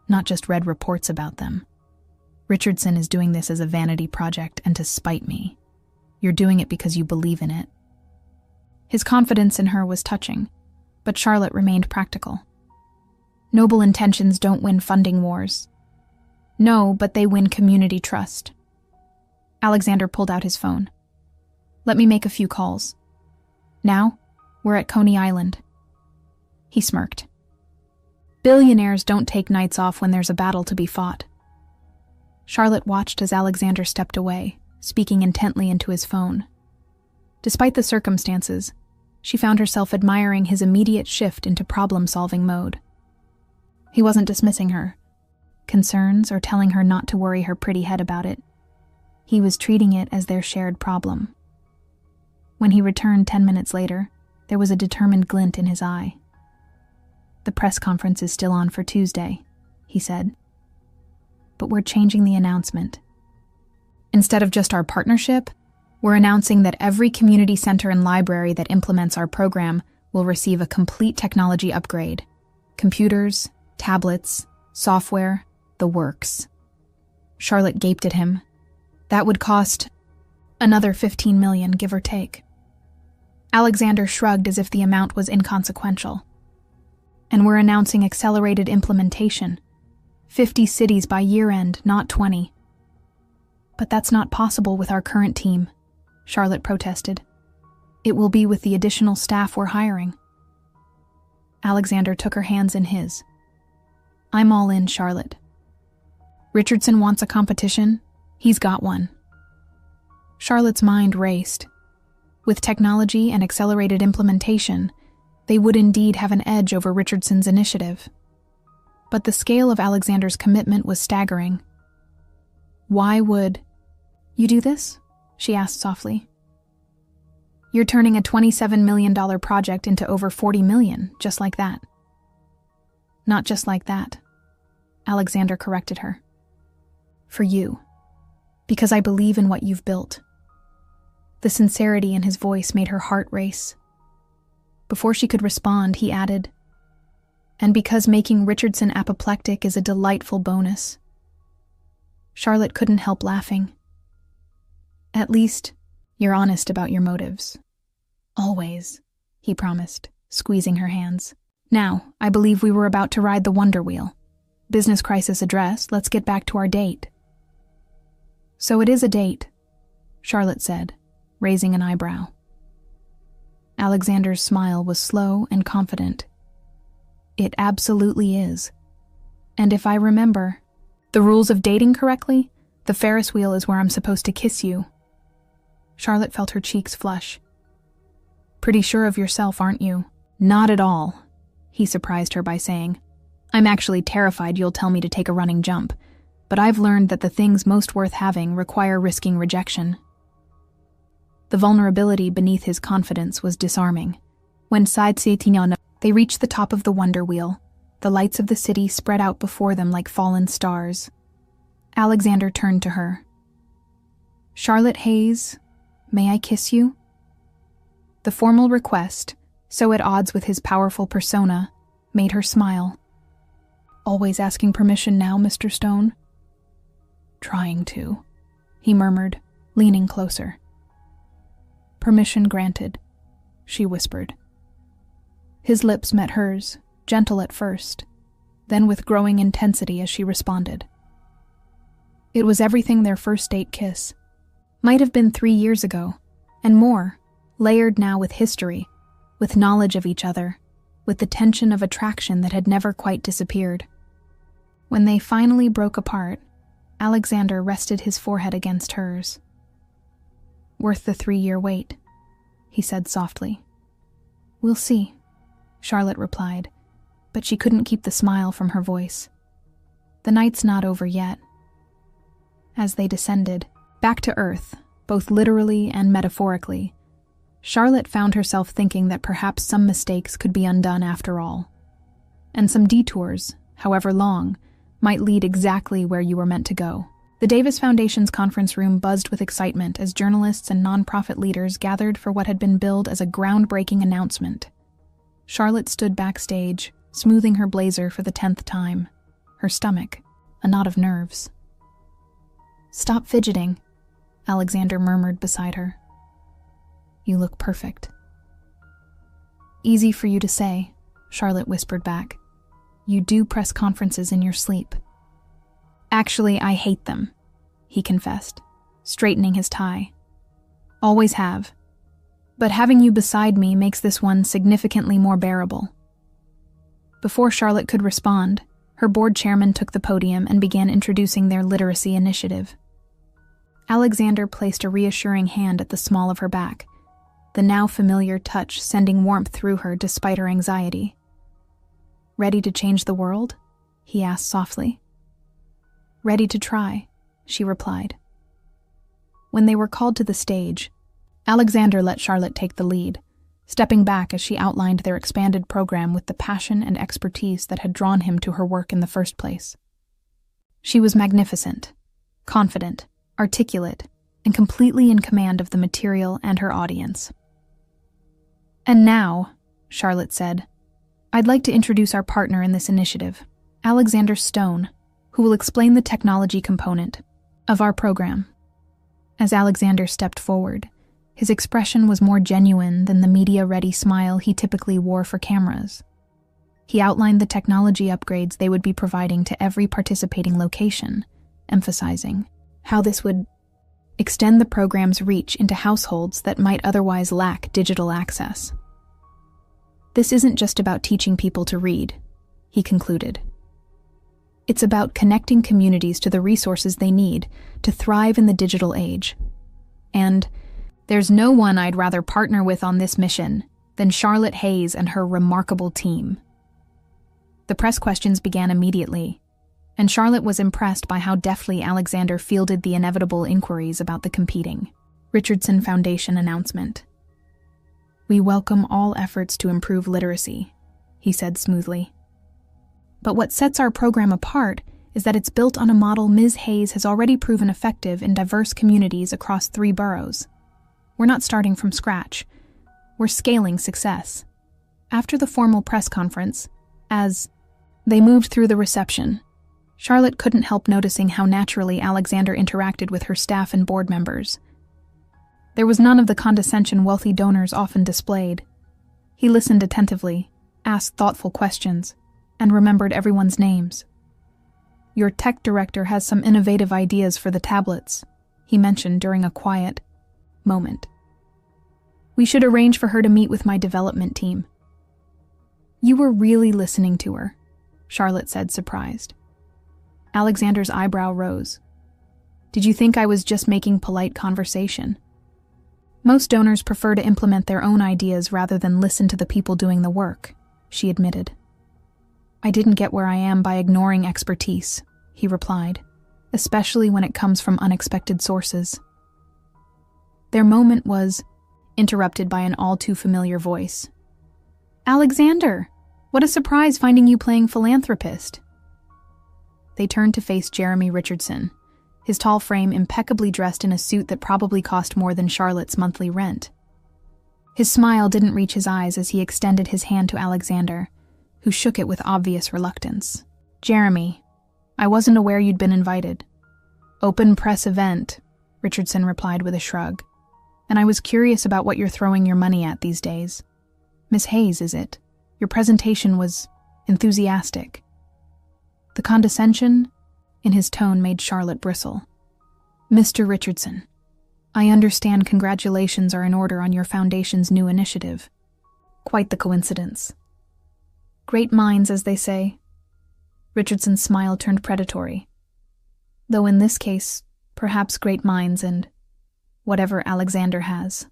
not just read reports about them. Richardson is doing this as a vanity project and to spite me. You're doing it because you believe in it. His confidence in her was touching, but Charlotte remained practical. Noble intentions don't win funding wars. No, but they win community trust. Alexander pulled out his phone. Let me make a few calls. Now, we're at Coney Island. He smirked. Billionaires don't take nights off when there's a battle to be fought. Charlotte watched as Alexander stepped away, speaking intently into his phone. Despite the circumstances, she found herself admiring his immediate shift into problem-solving mode. He wasn't dismissing her concerns or telling her not to worry her pretty head about it. He was treating it as their shared problem. When he returned 10 minutes later, there was a determined glint in his eye. The press conference is still on for Tuesday, he said. But we're changing the announcement. Instead of just our partnership, we're announcing that every community center and library that implements our program will receive a complete technology upgrade. Computers, tablets, software, the works. Charlotte gaped at him. That would cost another $15 million, give or take. Alexander shrugged as if the amount was inconsequential. And we're announcing accelerated implementation. 50 cities by year-end, not 20. But that's not possible with our current team, Charlotte protested. It will be with the additional staff we're hiring. Alexander took her hands in his. I'm all in, Charlotte. Richardson wants a competition. He's got one. Charlotte's mind raced. With technology and accelerated implementation, they would indeed have an edge over Richardson's initiative. But the scale of Alexander's commitment was staggering. Why would you do this? She asked softly. You're turning a $27 million project into over $40 million, just like that. Not just like that. Alexander corrected her. For you. Because I believe in what you've built. The sincerity in his voice made her heart race. Before she could respond, he added, and because making Richardson apoplectic is a delightful bonus. Charlotte couldn't help laughing. At least, you're honest about your motives. Always, he promised, squeezing her hands. Now, I believe we were about to ride the Wonder Wheel. Business crisis addressed, let's get back to our date. So it is a date, Charlotte said, raising an eyebrow. Alexander's smile was slow and confident. It absolutely is. And if I remember the rules of dating correctly, the Ferris wheel is where I'm supposed to kiss you. Charlotte felt her cheeks flush. Pretty sure of yourself, aren't you? Not at all, he surprised her by saying. I'm actually terrified you'll tell me to take a running jump, but I've learned that the things most worth having require risking rejection. The vulnerability beneath his confidence was disarming. When they reached the top of the Wonder Wheel, the lights of the city spread out before them like fallen stars. Alexander turned to her. Charlotte Hayes, may I kiss you? The formal request, so at odds with his powerful persona, made her smile. Always asking permission now, Mr. Stone? Trying to, he murmured, leaning closer. Permission granted, she whispered. His lips met hers, gentle at first, then with growing intensity as she responded. It was everything their first date kiss. Might have been 3 years ago, and more, layered now with history, with knowledge of each other, with the tension of attraction that had never quite disappeared. When they finally broke apart, Alexander rested his forehead against hers. Worth the 3-year wait, he said softly. "We'll see," Charlotte replied, but she couldn't keep the smile from her voice. "The night's not over yet." As they descended, back to Earth, both literally and metaphorically, Charlotte found herself thinking that perhaps some mistakes could be undone after all. And some detours, however long, might lead exactly where you were meant to go. The Davis Foundation's conference room buzzed with excitement as journalists and nonprofit leaders gathered for what had been billed as a groundbreaking announcement. Charlotte stood backstage, smoothing her blazer for the 10th time, her stomach a knot of nerves. "Stop fidgeting," Alexander murmured beside her. "You look perfect." "Easy for you to say," Charlotte whispered back. "You do press conferences in your sleep." "Actually, I hate them," he confessed, straightening his tie. "Always have. But having you beside me makes this one significantly more bearable." Before Charlotte could respond, her board chairman took the podium and began introducing their literacy initiative. Alexander placed a reassuring hand at the small of her back, the now familiar touch sending warmth through her despite her anxiety. "Ready to change the world?" he asked softly. "Ready to try," she replied. When they were called to the stage, Alexander let Charlotte take the lead, stepping back as she outlined their expanded program with the passion and expertise that had drawn him to her work in the first place. She was magnificent, confident, articulate, and completely in command of the material and her audience. "And now," Charlotte said, "I'd like to introduce our partner in this initiative, Alexander Stone, who will explain the technology component of our program." As Alexander stepped forward, his expression was more genuine than the media-ready smile he typically wore for cameras. He outlined the technology upgrades they would be providing to every participating location, emphasizing how this would extend the program's reach into households that might otherwise lack digital access. "This isn't just about teaching people to read," he concluded. "It's about connecting communities to the resources they need to thrive in the digital age. And there's no one I'd rather partner with on this mission than Charlotte Hayes and her remarkable team." The press questions began immediately, and Charlotte was impressed by how deftly Alexander fielded the inevitable inquiries about the competing Richardson Foundation announcement. "We welcome all efforts to improve literacy," he said smoothly. "But what sets our program apart is that it's built on a model Ms. Hayes has already proven effective in diverse communities across 3 boroughs. We're not starting from scratch. We're scaling success." After the formal press conference, as they moved through the reception, Charlotte couldn't help noticing how naturally Alexander interacted with her staff and board members. There was none of the condescension wealthy donors often displayed. He listened attentively, asked thoughtful questions, and remembered everyone's names. "Your tech director has some innovative ideas for the tablets," he mentioned during a quiet moment. "We should arrange for her to meet with my development team." "You were really listening to her," Charlotte said, surprised. Alexander's eyebrow rose. "Did you think I was just making polite conversation?" "Most donors prefer to implement their own ideas rather than listen to the people doing the work," she admitted. "I didn't get where I am by ignoring expertise," he replied, "especially when it comes from unexpected sources." Their moment was interrupted by an all-too-familiar voice. "Alexander! What a surprise finding you playing philanthropist." They turned to face Jeremy Richardson, his tall frame impeccably dressed in a suit that probably cost more than Charlotte's monthly rent. His smile didn't reach his eyes as he extended his hand to Alexander, who shook it with obvious reluctance. "Jeremy, I wasn't aware you'd been invited." "Open press event," Richardson replied with a shrug. "And I was curious about what you're throwing your money at these days." "Miss Hayes, is it? Your presentation was enthusiastic." The condescension in his tone made Charlotte bristle. "Mr. Richardson, I understand congratulations are in order on your foundation's new initiative. Quite the coincidence. Great minds, as they say." Richardson's smile turned predatory. "Though in this case, perhaps great minds and whatever Alexander has."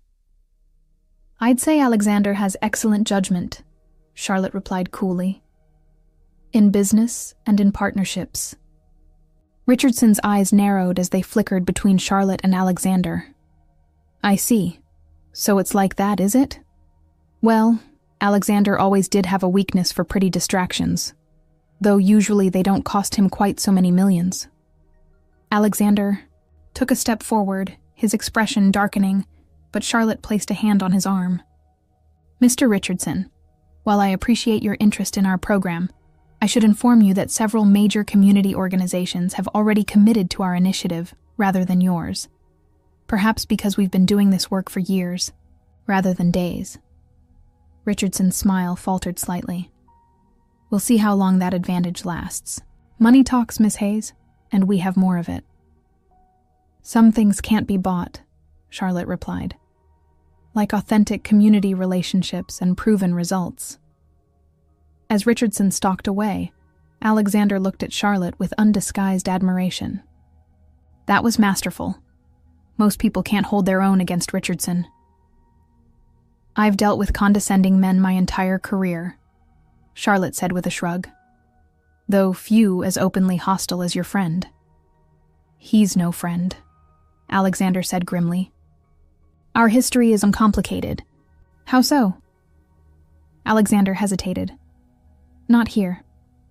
I'd say Alexander has excellent judgment, Charlotte replied coolly. In business and in partnerships. Richardson's eyes narrowed as they flickered between Charlotte and Alexander. I see. So it's like that, is it? Well, Alexander always did have a weakness for pretty distractions, though usually they don't cost him quite so many millions. Alexander took a step forward, his expression darkening, but Charlotte placed a hand on his arm. Mr. Richardson, while I appreciate your interest in our program, I should inform you that several major community organizations have already committed to our initiative rather than yours. Perhaps because we've been doing this work for years, rather than days. Richardson's smile faltered slightly. We'll see how long that advantage lasts. Money talks, Miss Hayes, and we have more of it. Some things can't be bought, Charlotte replied. Like authentic community relationships and proven results. As Richardson stalked away, Alexander looked at Charlotte with undisguised admiration. That was masterful. Most people can't hold their own against Richardson. I've dealt with condescending men my entire career, Charlotte said with a shrug. Though few as openly hostile as your friend. He's no friend, Alexander said grimly. Our history is uncomplicated. How so? Alexander hesitated. Not here.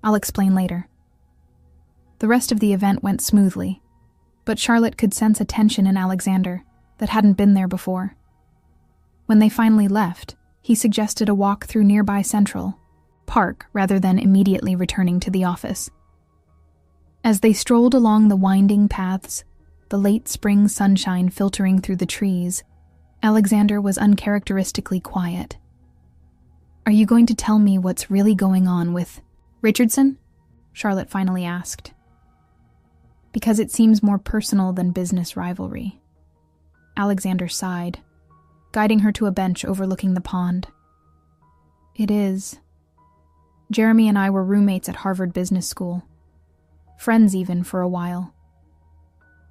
I'll explain later. The rest of the event went smoothly, but Charlotte could sense a tension in Alexander that hadn't been there before. When they finally left, he suggested a walk through nearby Central Park rather than immediately returning to the office. As they strolled along the winding paths, the late spring sunshine filtering through the trees, Alexander was uncharacteristically quiet. Are you going to tell me what's really going on with Richardson? Charlotte finally asked. Because it seems more personal than business rivalry. Alexander sighed, guiding her to a bench overlooking the pond. It is. Jeremy and I were roommates at Harvard Business School. Friends even for a while.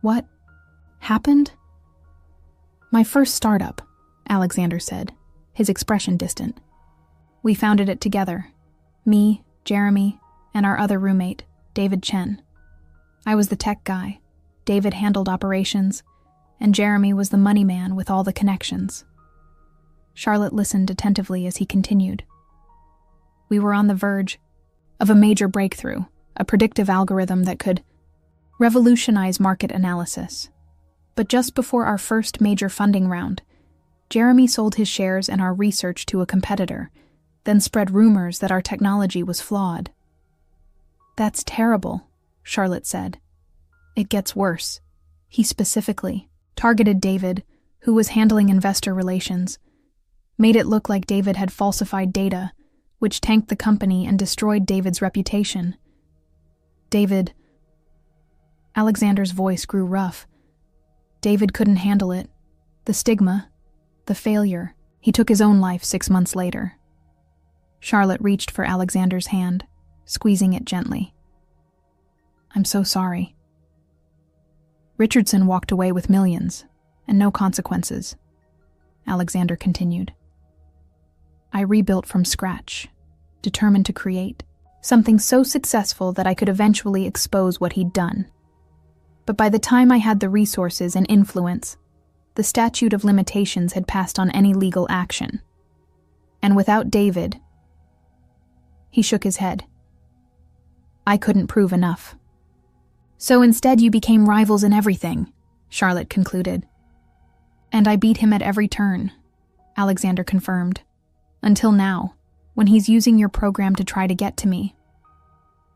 What happened? My first startup, Alexander said, his expression distant. We founded it together. Me, Jeremy, and our other roommate, David Chen. I was the tech guy. David handled operations, and Jeremy was the money man with all the connections. Charlotte listened attentively as he continued. We were on the verge of a major breakthrough, a predictive algorithm that could revolutionize market analysis. But just before our first major funding round, Jeremy sold his shares in our research to a competitor, then spread rumors that our technology was flawed. That's terrible, Charlotte said. It gets worse. He specifically targeted David, who was handling investor relations, made it look like David had falsified data, which tanked the company and destroyed David's reputation. Alexander's voice grew rough. David couldn't handle it. The stigma, the failure. He took his own life 6 months later. Charlotte reached for Alexander's hand, squeezing it gently. I'm so sorry. Richardson walked away with millions, and no consequences. Alexander continued. I rebuilt from scratch, determined to create something so successful that I could eventually expose what he'd done. But by the time I had the resources and influence, the statute of limitations had passed on any legal action. And without David, he shook his head. I couldn't prove enough. So instead you became rivals in everything, Charlotte concluded. And I beat him at every turn, Alexander confirmed. Until now, when he's using your program to try to get to me.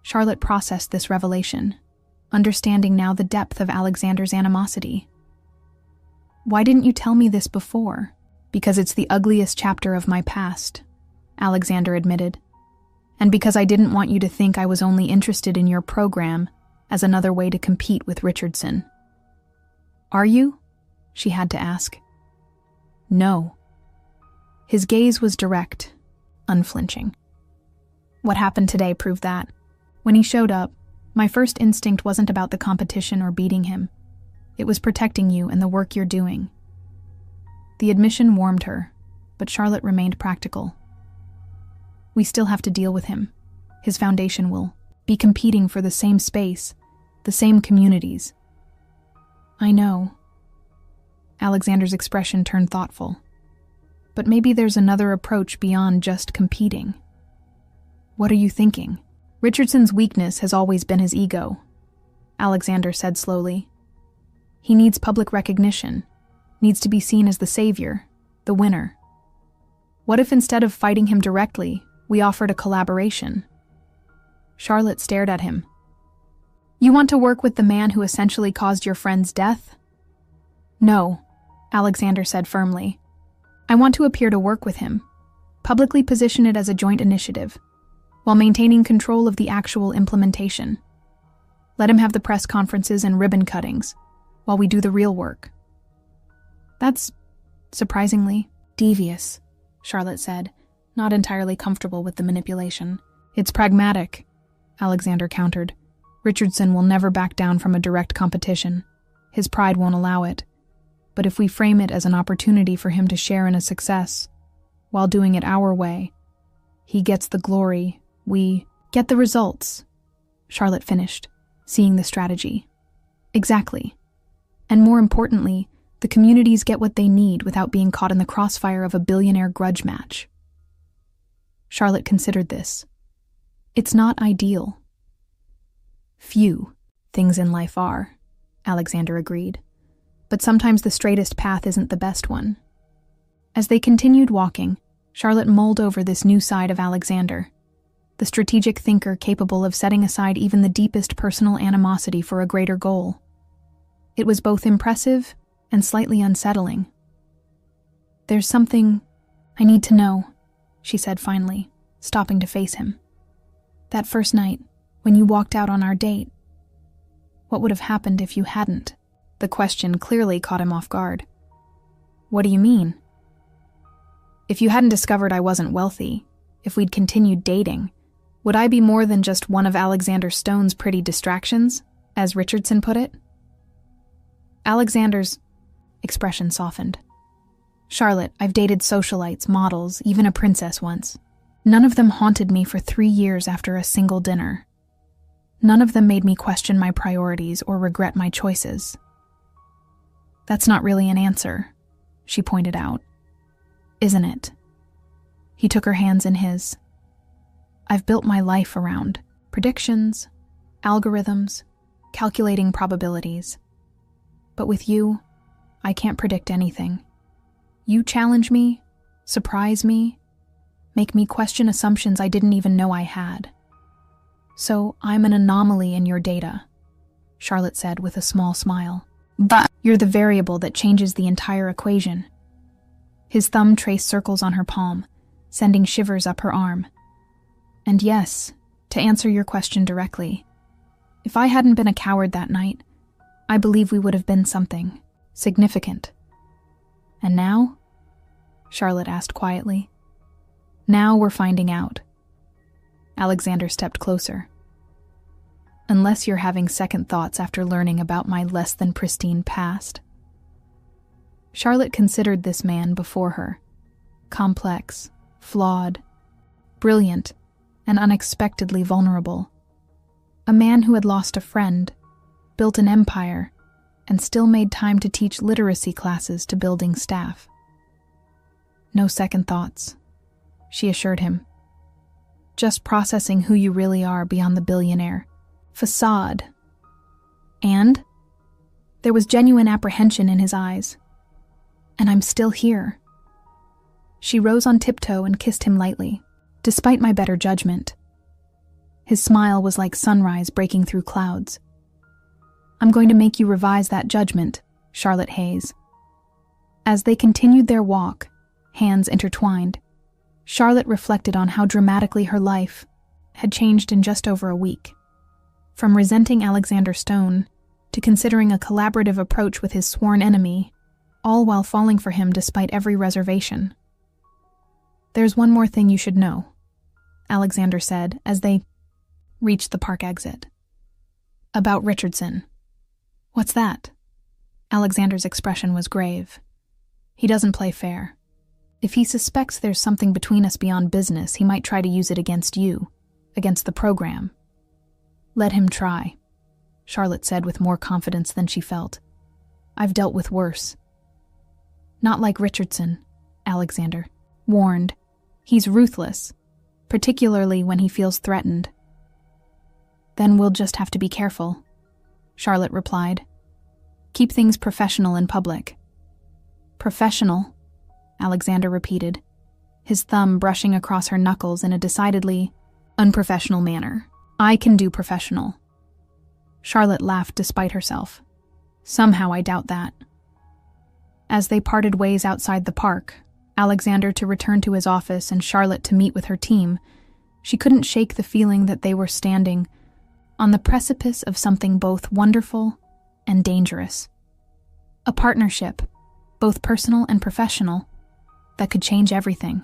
Charlotte processed this revelation, understanding now the depth of Alexander's animosity. Why didn't you tell me this before? Because it's the ugliest chapter of my past, Alexander admitted. And because I didn't want you to think I was only interested in your program as another way to compete with Richardson. Are you? She had to ask. No. His gaze was direct, unflinching. What happened today proved that. When he showed up, my first instinct wasn't about the competition or beating him. It was protecting you and the work you're doing. The admission warmed her, but Charlotte remained practical. We still have to deal with him. His foundation will be competing for the same space, the same communities. I know. Alexander's expression turned thoughtful. But maybe there's another approach beyond just competing. What are you thinking? Richardson's weakness has always been his ego, Alexander said slowly. He needs public recognition, needs to be seen as the savior, the winner. What if instead of fighting him directly, we offered a collaboration? Charlotte stared at him. You want to work with the man who essentially caused your friend's death? No, Alexander said firmly. I want to appear to work with him, publicly position it as a joint initiative, while maintaining control of the actual implementation. Let him have the press conferences and ribbon cuttings, while we do the real work. That's surprisingly devious, Charlotte said, not entirely comfortable with the manipulation. It's pragmatic, Alexander countered. Richardson will never back down from a direct competition. His pride won't allow it. But if we frame it as an opportunity for him to share in a success, while doing it our way, he gets the glory, we get the results, Charlotte finished, seeing the strategy. Exactly. And more importantly, the communities get what they need without being caught in the crossfire of a billionaire grudge match. Charlotte considered this. It's not ideal. Few things in life are, Alexander agreed. But sometimes the straightest path isn't the best one. As they continued walking, Charlotte mulled over this new side of Alexander, the strategic thinker capable of setting aside even the deepest personal animosity for a greater goal. It was both impressive and slightly unsettling. There's something I need to know, she said finally, stopping to face him. That first night, when you walked out on our date, what would have happened if you hadn't? The question clearly caught him off guard. What do you mean? If you hadn't discovered I wasn't wealthy, if we'd continued dating, would I be more than just one of Alexander Stone's pretty distractions, as Richardson put it? Alexander's expression softened. Charlotte, I've dated socialites, models, even a princess once. None of them haunted me for 3 years after a single dinner. None of them made me question my priorities or regret my choices. That's not really an answer, she pointed out. Isn't it? He took her hands in his. I've built my life around predictions, algorithms, calculating probabilities. But with you, I can't predict anything. You challenge me, surprise me, make me question assumptions I didn't even know I had. So I'm an anomaly in your data, Charlotte said with a small smile. But you're the variable that changes the entire equation. His thumb traced circles on her palm, sending shivers up her arm. And yes, to answer your question directly, if I hadn't been a coward that night, I believe we would have been something significant. And now? Charlotte asked quietly. Now we're finding out. Alexander stepped closer. Unless you're having second thoughts after learning about my less than pristine past. Charlotte considered this man before her. Complex, flawed, brilliant, and unexpectedly vulnerable. A man who had lost a friend, built an empire, and still made time to teach literacy classes to building staff. No second thoughts, she assured him. Just processing who you really are beyond the billionaire facade. And there was genuine apprehension in his eyes. And I'm still here. She rose on tiptoe and kissed him lightly, despite my better judgment. His smile was like sunrise breaking through clouds. I'm going to make you revise that judgment, Charlotte Hayes. As they continued their walk, hands intertwined, Charlotte reflected on how dramatically her life had changed in just over a week. From resenting Alexander Stone to considering a collaborative approach with his sworn enemy, all while falling for him despite every reservation. There's one more thing you should know, Alexander said as they reached the park exit. About Richardson. What's that? Alexander's expression was grave. He doesn't play fair. If he suspects there's something between us beyond business, he might try to use it against you, against the program. Let him try, Charlotte said with more confidence than she felt. I've dealt with worse. Not like Richardson, Alexander warned. He's ruthless, particularly when he feels threatened. Then we'll just have to be careful, Charlotte replied. Keep things professional in public. Professional, Alexander repeated, his thumb brushing across her knuckles in a decidedly unprofessional manner. I can do professional. Charlotte laughed despite herself. Somehow I doubt that. As they parted ways outside the park, Alexander to return to his office and Charlotte to meet with her team, she couldn't shake the feeling that they were standing on the precipice of something both wonderful and dangerous. A partnership, both personal and professional, that could change everything.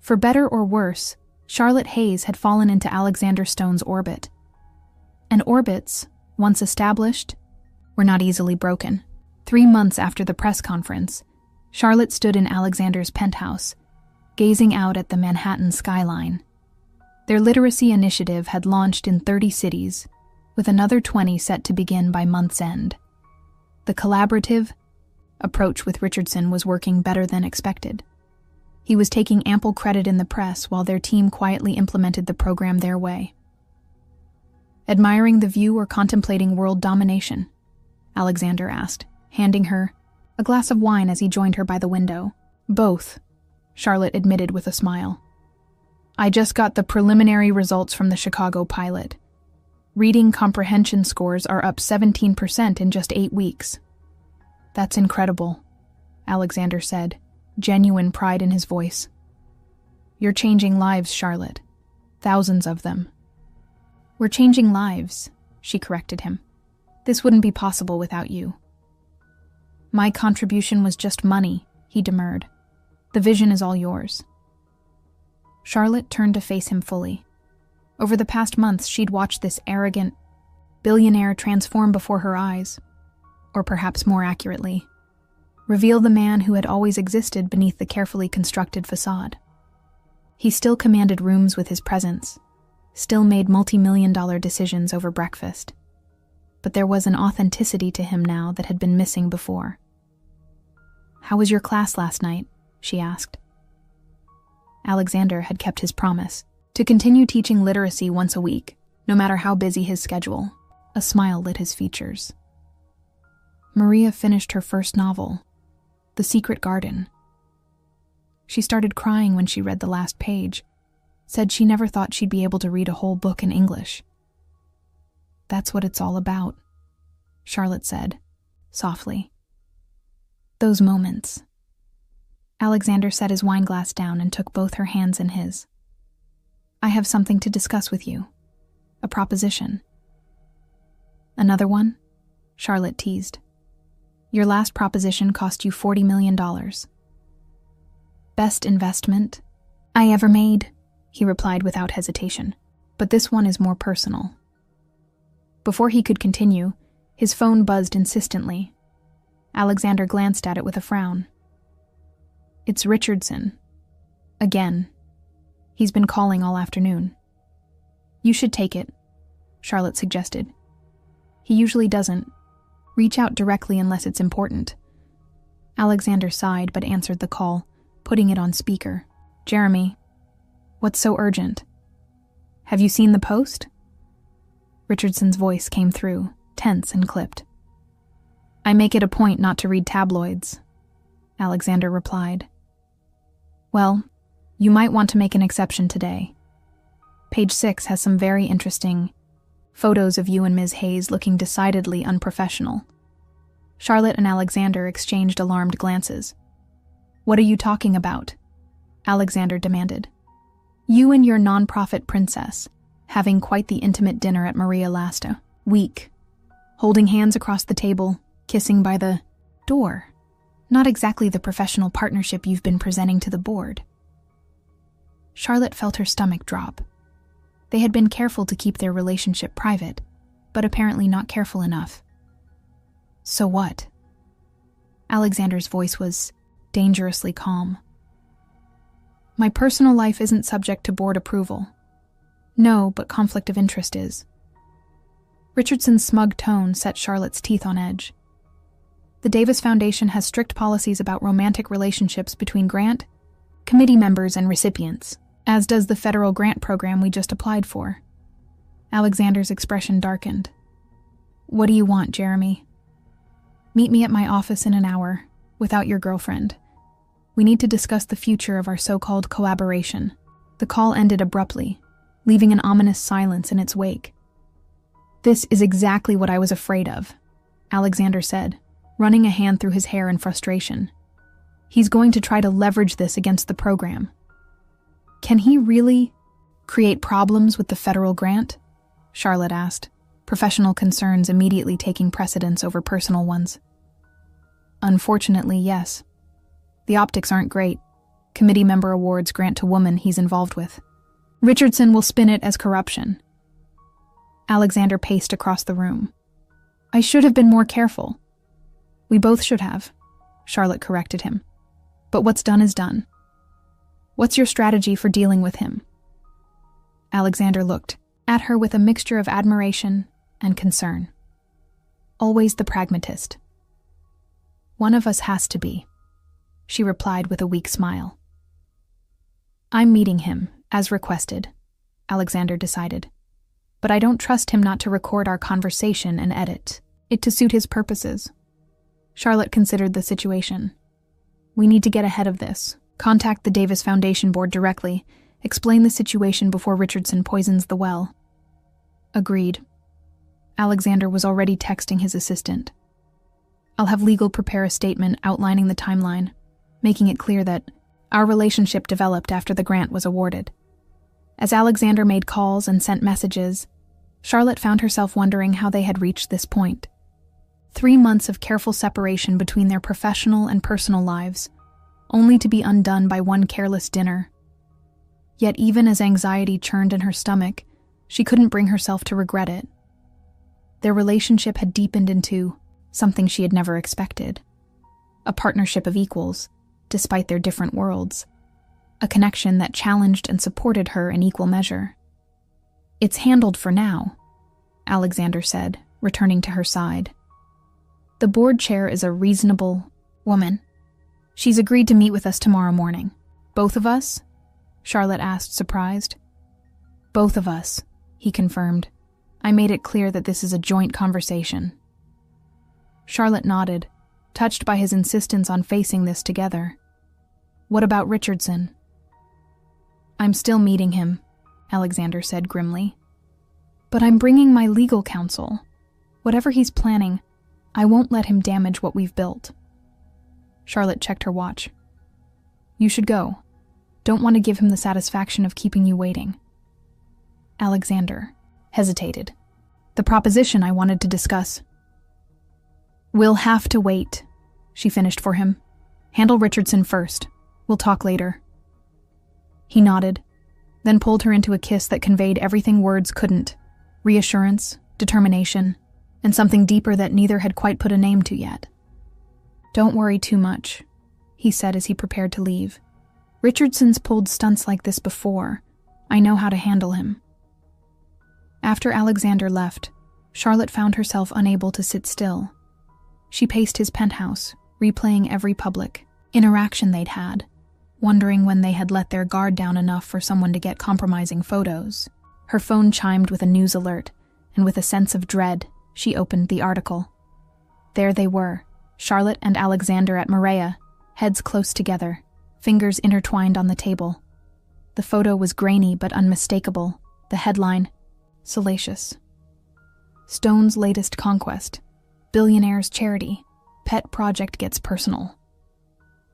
For better or worse, Charlotte Hayes had fallen into Alexander Stone's orbit. And orbits, once established, were not easily broken. 3 months after the press conference, Charlotte stood in Alexander's penthouse, gazing out at the Manhattan skyline. Their literacy initiative had launched in 30 cities, with another 20 set to begin by month's end. The collaborative approach with Richardson was working better than expected. He was taking ample credit in the press while their team quietly implemented the program their way. Admiring the view or contemplating world domination? Alexander asked, handing her a glass of wine as he joined her by the window. Both, Charlotte admitted with a smile. I just got the preliminary results from the Chicago pilot. Reading comprehension scores are up 17% in just 8 weeks. That's incredible, Alexander said, genuine pride in his voice. You're changing lives, Charlotte. Thousands of them. We're changing lives, she corrected him. This wouldn't be possible without you. My contribution was just money, he demurred. The vision is all yours. Charlotte turned to face him fully. Over the past months, she'd watched this arrogant billionaire transform before her eyes, or perhaps more accurately, reveal the man who had always existed beneath the carefully constructed facade. He still commanded rooms with his presence, still made multi-million-dollar decisions over breakfast. But there was an authenticity to him now that had been missing before. How was your class last night? She asked. Alexander had kept his promise to continue teaching literacy once a week, no matter how busy his schedule. A smile lit his features. Maria finished her first novel, The Secret Garden. She started crying when she read the last page, said she never thought she'd be able to read a whole book in English. That's what it's all about, Charlotte said, softly. Those moments. Alexander set his wine glass down and took both her hands in his. I have something to discuss with you. A proposition. Another one? Charlotte teased. Your last proposition cost you $40 million. Best investment I ever made, he replied without hesitation. But this one is more personal. Before he could continue, his phone buzzed insistently. Alexander glanced at it with a frown. It's Richardson. Again. He's been calling all afternoon. You should take it, Charlotte suggested. He usually doesn't. Reach out directly unless it's important. Alexander sighed but answered the call, putting it on speaker. Jeremy, what's so urgent? Have you seen the Post? Richardson's voice came through, tense and clipped. I make it a point not to read tabloids, Alexander replied. Well, you might want to make an exception today. Page 6 has some very interesting photos of you and Ms. Hayes looking decidedly unprofessional. Charlotte and Alexander exchanged alarmed glances. What are you talking about? Alexander demanded. You and your non-profit princess, having quite the intimate dinner at Maria last week, holding hands across the table, kissing by the door. Not exactly the professional partnership you've been presenting to the board. Charlotte felt her stomach drop. They had been careful to keep their relationship private, but apparently not careful enough. So what? Alexander's voice was dangerously calm. My personal life isn't subject to board approval. No, but conflict of interest is. Richardson's smug tone set Charlotte's teeth on edge. The Davis Foundation has strict policies about romantic relationships between grant, committee members, and recipients, as does the federal grant program we just applied for. Alexander's expression darkened. What do you want, Jeremy? Meet me at my office in an hour, without your girlfriend. We need to discuss the future of our so-called collaboration. The call ended abruptly, leaving an ominous silence in its wake. This is exactly what I was afraid of, Alexander said, running a hand through his hair in frustration. He's going to try to leverage this against the program. Can he really create problems with the federal grant? Charlotte asked, professional concerns immediately taking precedence over personal ones. Unfortunately, yes. The optics aren't great. Committee member awards grant to woman he's involved with. Richardson will spin it as corruption. Alexander paced across the room. I should have been more careful. We both should have, Charlotte corrected him. But what's done is done. What's your strategy for dealing with him? Alexander looked at her with a mixture of admiration and concern. Always the pragmatist. One of us has to be, she replied with a weak smile. I'm meeting him, as requested, Alexander decided. But I don't trust him not to record our conversation and edit it to suit his purposes. Charlotte considered the situation. We need to get ahead of this. Contact the Davis Foundation board directly. Explain the situation before Richardson poisons the well. Agreed. Alexander was already texting his assistant. I'll have legal prepare a statement outlining the timeline, making it clear that our relationship developed after the grant was awarded. As Alexander made calls and sent messages, Charlotte found herself wondering how they had reached this point. 3 months of careful separation between their professional and personal lives, only to be undone by one careless dinner. Yet even as anxiety churned in her stomach, she couldn't bring herself to regret it. Their relationship had deepened into something she had never expected. A partnership of equals, despite their different worlds. A connection that challenged and supported her in equal measure. It's handled for now, Alexander said, returning to her side. The board chair is a reasonable woman. She's agreed to meet with us tomorrow morning. Both of us? Charlotte asked, surprised. Both of us, he confirmed. I made it clear that this is a joint conversation. Charlotte nodded, touched by his insistence on facing this together. What about Richardson? I'm still meeting him, Alexander said grimly. But I'm bringing my legal counsel. Whatever he's planning, I won't let him damage what we've built. Charlotte checked her watch. You should go. Don't want to give him the satisfaction of keeping you waiting. Alexander hesitated. The proposition I wanted to discuss. We'll have to wait, she finished for him. Handle Richardson first. We'll talk later. He nodded, then pulled her into a kiss that conveyed everything words couldn't. Reassurance, determination, and something deeper that neither had quite put a name to yet. Don't worry too much, he said as he prepared to leave. Richardson's pulled stunts like this before. I know how to handle him. After Alexander left, Charlotte found herself unable to sit still. She paced his penthouse, replaying every public interaction they'd had, wondering when they had let their guard down enough for someone to get compromising photos. Her phone chimed with a news alert, and with a sense of dread, she opened the article. There they were, Charlotte and Alexander at Maria, heads close together, fingers intertwined on the table. The photo was grainy but unmistakable. The headline, salacious. Stone's latest conquest. Billionaire's charity. Pet project gets personal.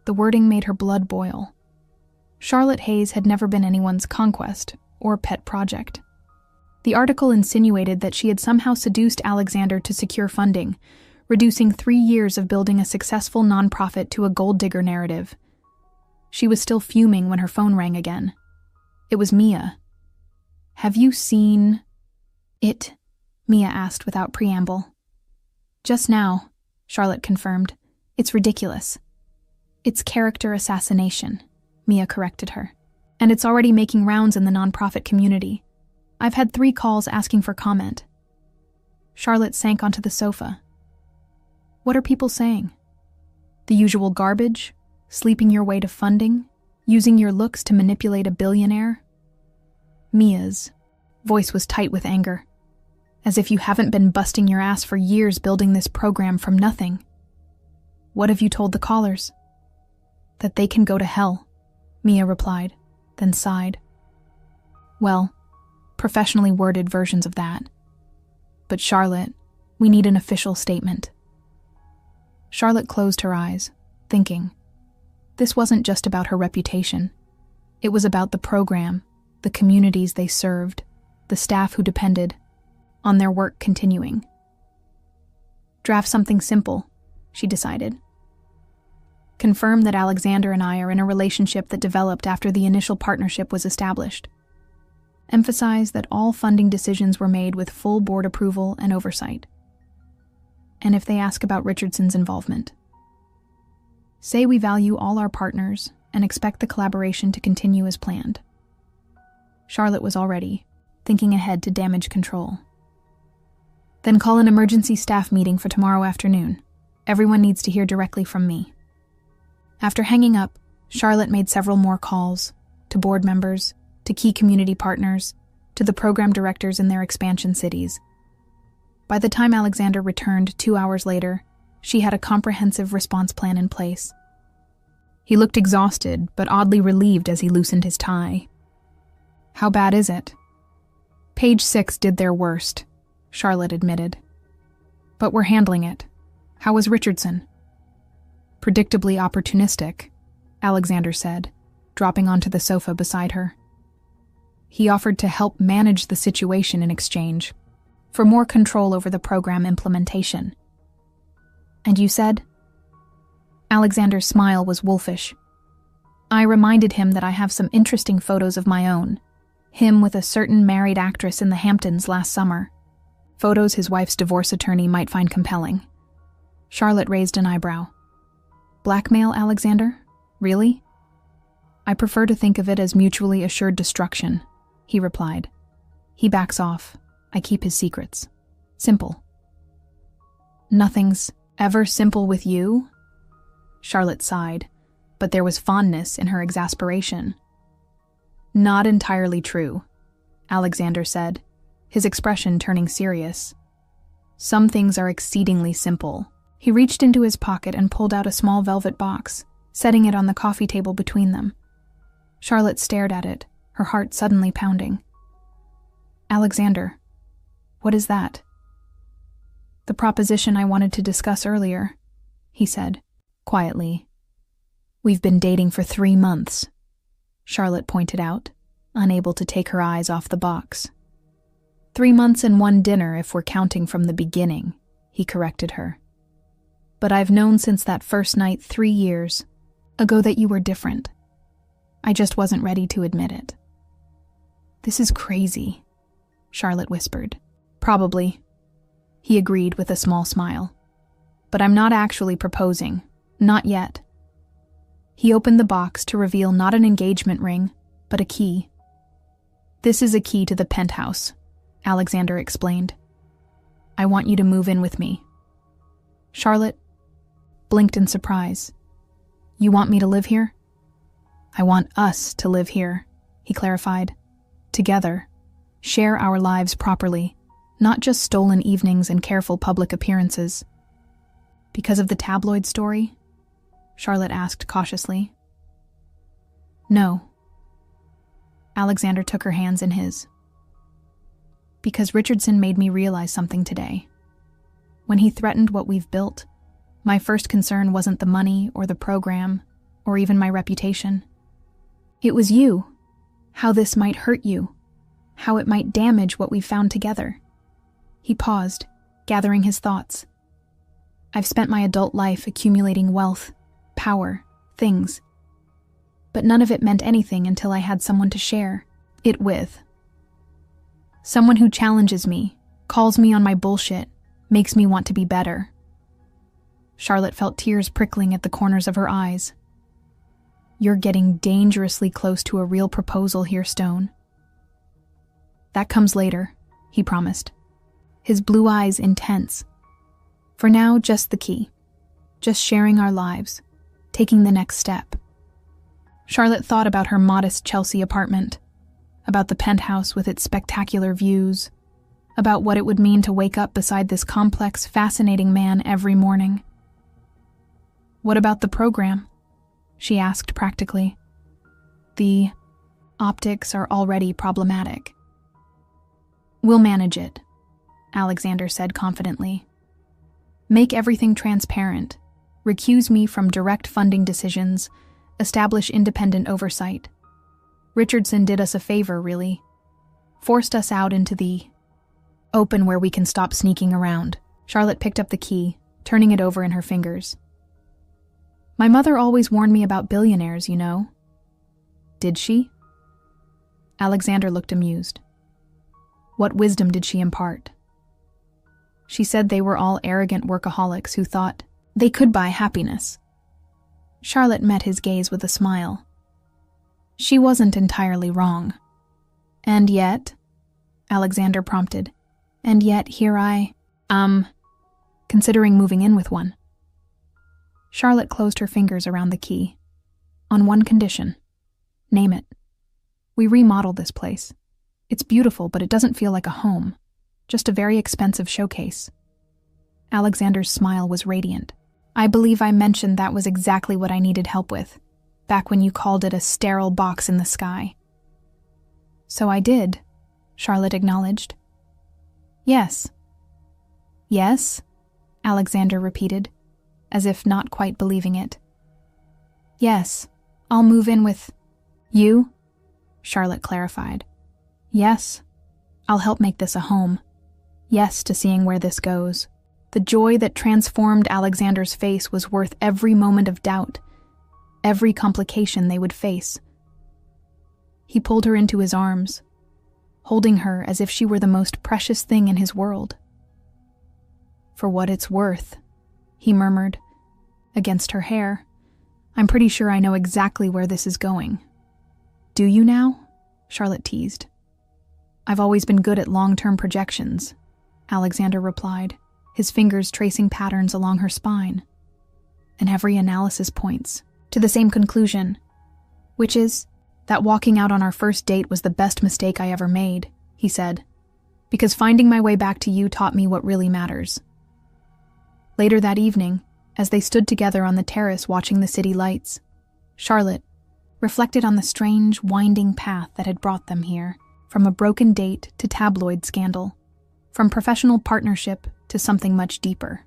The wording made her blood boil. Charlotte Hayes had never been anyone's conquest or pet project. The article insinuated that she had somehow seduced Alexander to secure funding, reducing 3 years of building a successful nonprofit to a gold digger narrative. She was still fuming when her phone rang again. It was Mia. Have you seen it? Mia asked without preamble. Just now, Charlotte confirmed. It's ridiculous. It's character assassination, Mia corrected her. And it's already making rounds in the nonprofit community. I've had 3 calls asking for comment. Charlotte sank onto the sofa. What are people saying? The usual garbage? Sleeping your way to funding? Using your looks to manipulate a billionaire? Mia's voice was tight with anger. As if you haven't been busting your ass for years building this program from nothing. What have you told the callers? That they can go to hell, Mia replied, then sighed. Well, professionally worded versions of that. But Charlotte, we need an official statement. Charlotte closed her eyes, thinking. This wasn't just about her reputation. It was about the program, the communities they served, the staff who depended on their work continuing. Draft something simple, she decided. Confirm that Alexander and I are in a relationship that developed after the initial partnership was established. Emphasize that all funding decisions were made with full board approval and oversight. And if they ask about Richardson's involvement, say we value all our partners and expect the collaboration to continue as planned. Charlotte was already thinking ahead to damage control. Then call an emergency staff meeting for tomorrow afternoon. Everyone needs to hear directly from me. After hanging up, Charlotte made several more calls to board members, to key community partners, to the program directors in their expansion cities. By the time Alexander returned 2 hours later, she had a comprehensive response plan in place. He looked exhausted, but oddly relieved as he loosened his tie. How bad is it? Page 6 did their worst, Charlotte admitted. But we're handling it. How was Richardson? Predictably opportunistic, Alexander said, dropping onto the sofa beside her. He offered to help manage the situation in exchange for more control over the program implementation. And you said? Alexander's smile was wolfish. I reminded him that I have some interesting photos of my own. Him with a certain married actress in the Hamptons last summer. Photos his wife's divorce attorney might find compelling. Charlotte raised an eyebrow. Blackmail, Alexander? Really? I prefer to think of it as mutually assured destruction, he replied. He backs off. I keep his secrets. Simple. Nothing's ever simple with you? Charlotte sighed, but there was fondness in her exasperation. Not entirely true, Alexander said, his expression turning serious. Some things are exceedingly simple. He reached into his pocket and pulled out a small velvet box, setting it on the coffee table between them. Charlotte stared at it, her heart suddenly pounding. Alexander, what is that? The proposition I wanted to discuss earlier, he said, quietly. We've been dating for 3 months, Charlotte pointed out, unable to take her eyes off the box. 3 months and 1 dinner if we're counting from the beginning, he corrected her. But I've known since that first night 3 years ago that you were different. I just wasn't ready to admit it. This is crazy, Charlotte whispered. Probably, he agreed with a small smile. But I'm not actually proposing. Not yet. He opened the box to reveal not an engagement ring, but a key. This is a key to the penthouse, Alexander explained. I want you to move in with me. Charlotte blinked in surprise. You want me to live here? I want us to live here, he clarified. Together, share our lives properly, not just stolen evenings and careful public appearances. Because of the tabloid story? Charlotte asked cautiously. No. Alexander took her hands in his. Because Richardson made me realize something today. When he threatened what we've built, my first concern wasn't the money or the program or even my reputation. It was you, how this might hurt you, how it might damage what we've found together. He paused, gathering his thoughts. I've spent my adult life accumulating wealth, power, things. But none of it meant anything until I had someone to share it with. Someone who challenges me, calls me on my bullshit, makes me want to be better. Charlotte felt tears prickling at the corners of her eyes. You're getting dangerously close to a real proposal here, Stone. That comes later, he promised, his blue eyes intense. For now, just the key. Just sharing our lives, taking the next step. Charlotte thought about her modest Chelsea apartment, about the penthouse with its spectacular views, about what it would mean to wake up beside this complex, fascinating man every morning. What about the program? She asked practically. The optics are already problematic. We'll manage it, Alexander said confidently. Make everything transparent, recuse me from direct funding decisions, establish independent oversight. Richardson did us a favor, really. Forced us out into the open where we can stop sneaking around. Charlotte picked up the key, turning it over in her fingers. My mother always warned me about billionaires, you know. Did she? Alexander looked amused. What wisdom did she impart? She said they were all arrogant workaholics who thought they could buy happiness. Charlotte met his gaze with a smile. She wasn't entirely wrong. And yet, Alexander prompted, and yet here I, considering moving in with one. Charlotte closed her fingers around the key. On one condition. Name it. We remodeled this place. It's beautiful, but it doesn't feel like a home. Just a very expensive showcase. Alexander's smile was radiant. I believe I mentioned that was exactly what I needed help with, back when you called it a sterile box in the sky. So I did, Charlotte acknowledged. Yes. Yes? Alexander repeated, as if not quite believing it. Yes, I'll move in with you, Charlotte clarified. Yes, I'll help make this a home. Yes to seeing where this goes. The joy that transformed Alexander's face was worth every moment of doubt, every complication they would face. He pulled her into his arms, holding her as if she were the most precious thing in his world. For what it's worth, he murmured, against her hair. I'm pretty sure I know exactly where this is going. Do you now? Charlotte teased. I've always been good at long-term projections, Alexander replied, his fingers tracing patterns along her spine. And every analysis points to the same conclusion, which is that walking out on our first date was the best mistake I ever made, he said, because finding my way back to you taught me what really matters. Later that evening, as they stood together on the terrace watching the city lights, Charlotte reflected on the strange, winding path that had brought them here, from a broken date to tabloid scandal, from professional partnership to something much deeper.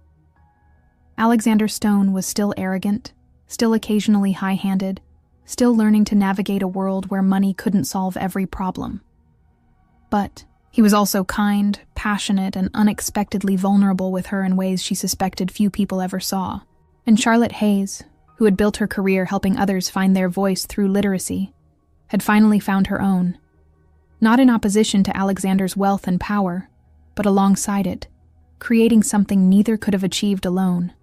Alexander Stone was still arrogant, still occasionally high-handed, still learning to navigate a world where money couldn't solve every problem. But he was also kind, passionate, and unexpectedly vulnerable with her in ways she suspected few people ever saw. And Charlotte Hayes, who had built her career helping others find their voice through literacy, had finally found her own, not in opposition to Alexander's wealth and power, but alongside it, creating something neither could have achieved alone.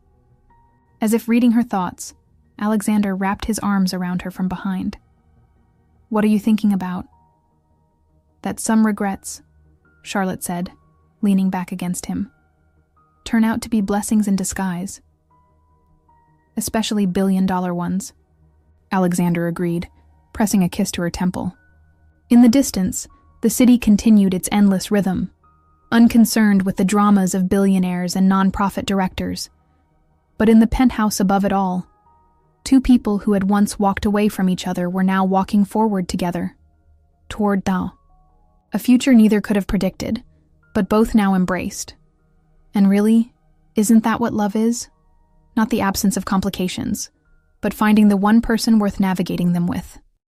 As if reading her thoughts, Alexander wrapped his arms around her from behind. What are you thinking about? That some regrets, Charlotte said, leaning back against him, turn out to be blessings in disguise. Especially billion-dollar ones, Alexander agreed, pressing a kiss to her temple. In the distance, the city continued its endless rhythm, unconcerned with the dramas of billionaires and non-profit directors. But in the penthouse above it all, two people who had once walked away from each other were now walking forward together, toward Dao. A future neither could have predicted, but both now embraced. And really, isn't that what love is? Not the absence of complications, but finding the one person worth navigating them with.